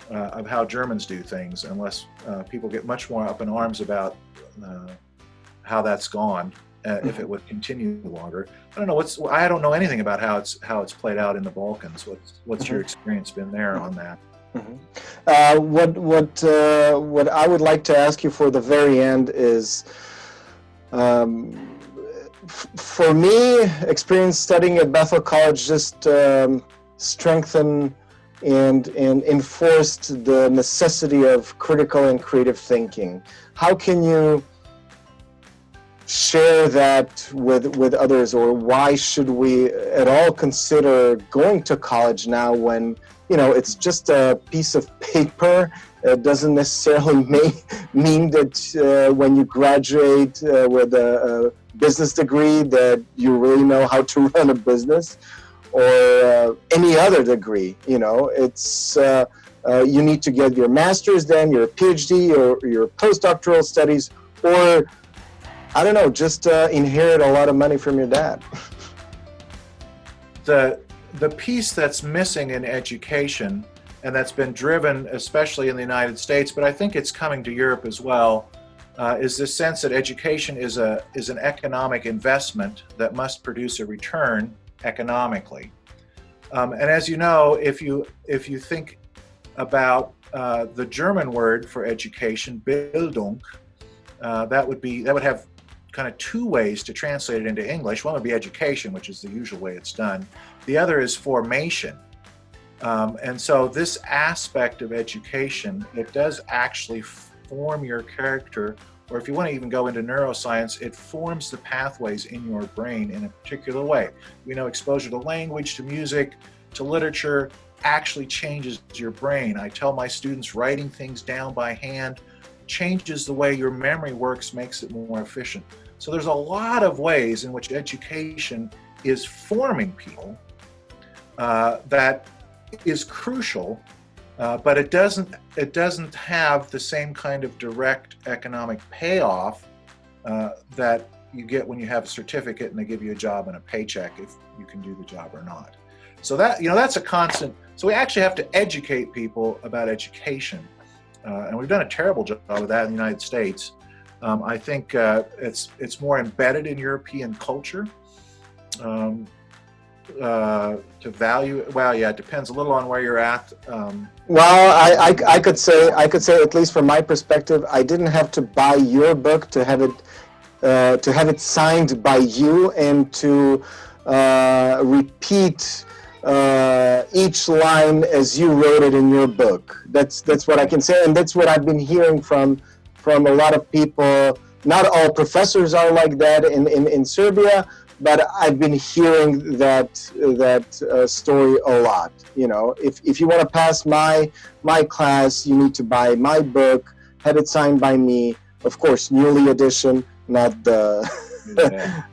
of how Germans do things, unless people get much more up in arms about how that's gone, if it would continue longer. I don't know. I don't know anything about how it's played out in the Balkans. What's your experience been there on that? What I would like to ask you for the very end is, for me, experience studying at Bethel College just strengthened and enforced the necessity of critical and creative thinking. How can you share that with others, or why should we at all consider going to college now when it's just a piece of paper? It doesn't necessarily mean that when you graduate with a business degree that you really know how to run a business, or any other degree. It's you need to get your master's, then your PhD or your postdoctoral studies, or I don't know, just inherit a lot of money from your dad. The piece that's missing in education, and that's been driven especially in the United States, but I think it's coming to Europe as well, is this sense that education is an economic investment that must produce a return economically. And as you know, if you think about the German word for education, Bildung, that would have kind of two ways to translate it into English. One would be education, which is the usual way it's done. The other is formation. And so this aspect of education, it does actually form your character, or if you want to even go into neuroscience, it forms the pathways in your brain in a particular way. Exposure to language, to music, to literature actually changes your brain. I tell my students, writing things down by hand changes the way your memory works, makes it more efficient. So there's a lot of ways in which education is forming people that is crucial, but it doesn't have the same kind of direct economic payoff that you get when you have a certificate and they give you a job and a paycheck if you can do the job or not. So that's a constant. So we actually have to educate people about education, and we've done a terrible job of that in the United States. I think it's more embedded in European culture. To value, well, yeah, it depends a little on where you're at. Well, I could say, at least from my perspective, I didn't have to buy your book to have it signed by you and to repeat each line as you wrote it in your book. That's what I can say, and that's what I've been hearing from a lot of people. Not all professors are like that in Serbia, but I've been hearing that story a lot. If you want to pass my class, you need to buy my book, have it signed by me. Of course, newly edition, not the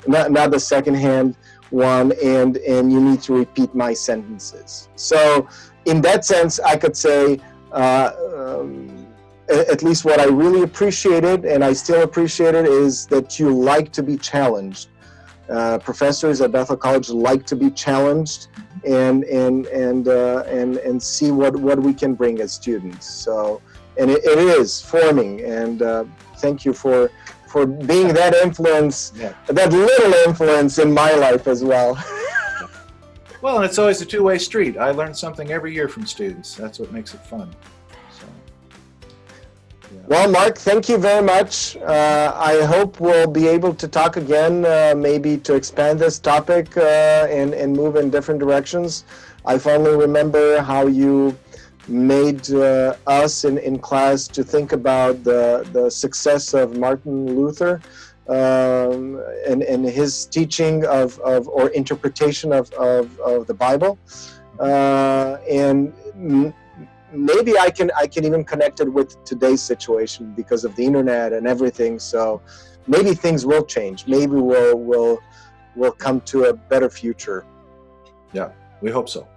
not the secondhand one, and you need to repeat my sentences. So in that sense, I could say at least what I really appreciated, and I still appreciate it, is that you like to be challenged. Professors at Bethel College like to be challenged and see what we can bring as students. So, and it is forming, and thank you for being that influence, that little influence in my life as well. Well, and it's always a two-way street. I learn something every year from students. That's what makes it fun. So, yeah. Well, Mark, thank you very much. I hope we'll be able to talk again, maybe to expand this topic and move in different directions. I fondly remember how you made us in class to think about the success of Martin Luther and his teaching of or interpretation of the Bible, and maybe I can even connect it with today's situation because of the internet and everything. So maybe things will change. Maybe we'll come to a better future. Yeah, we hope so.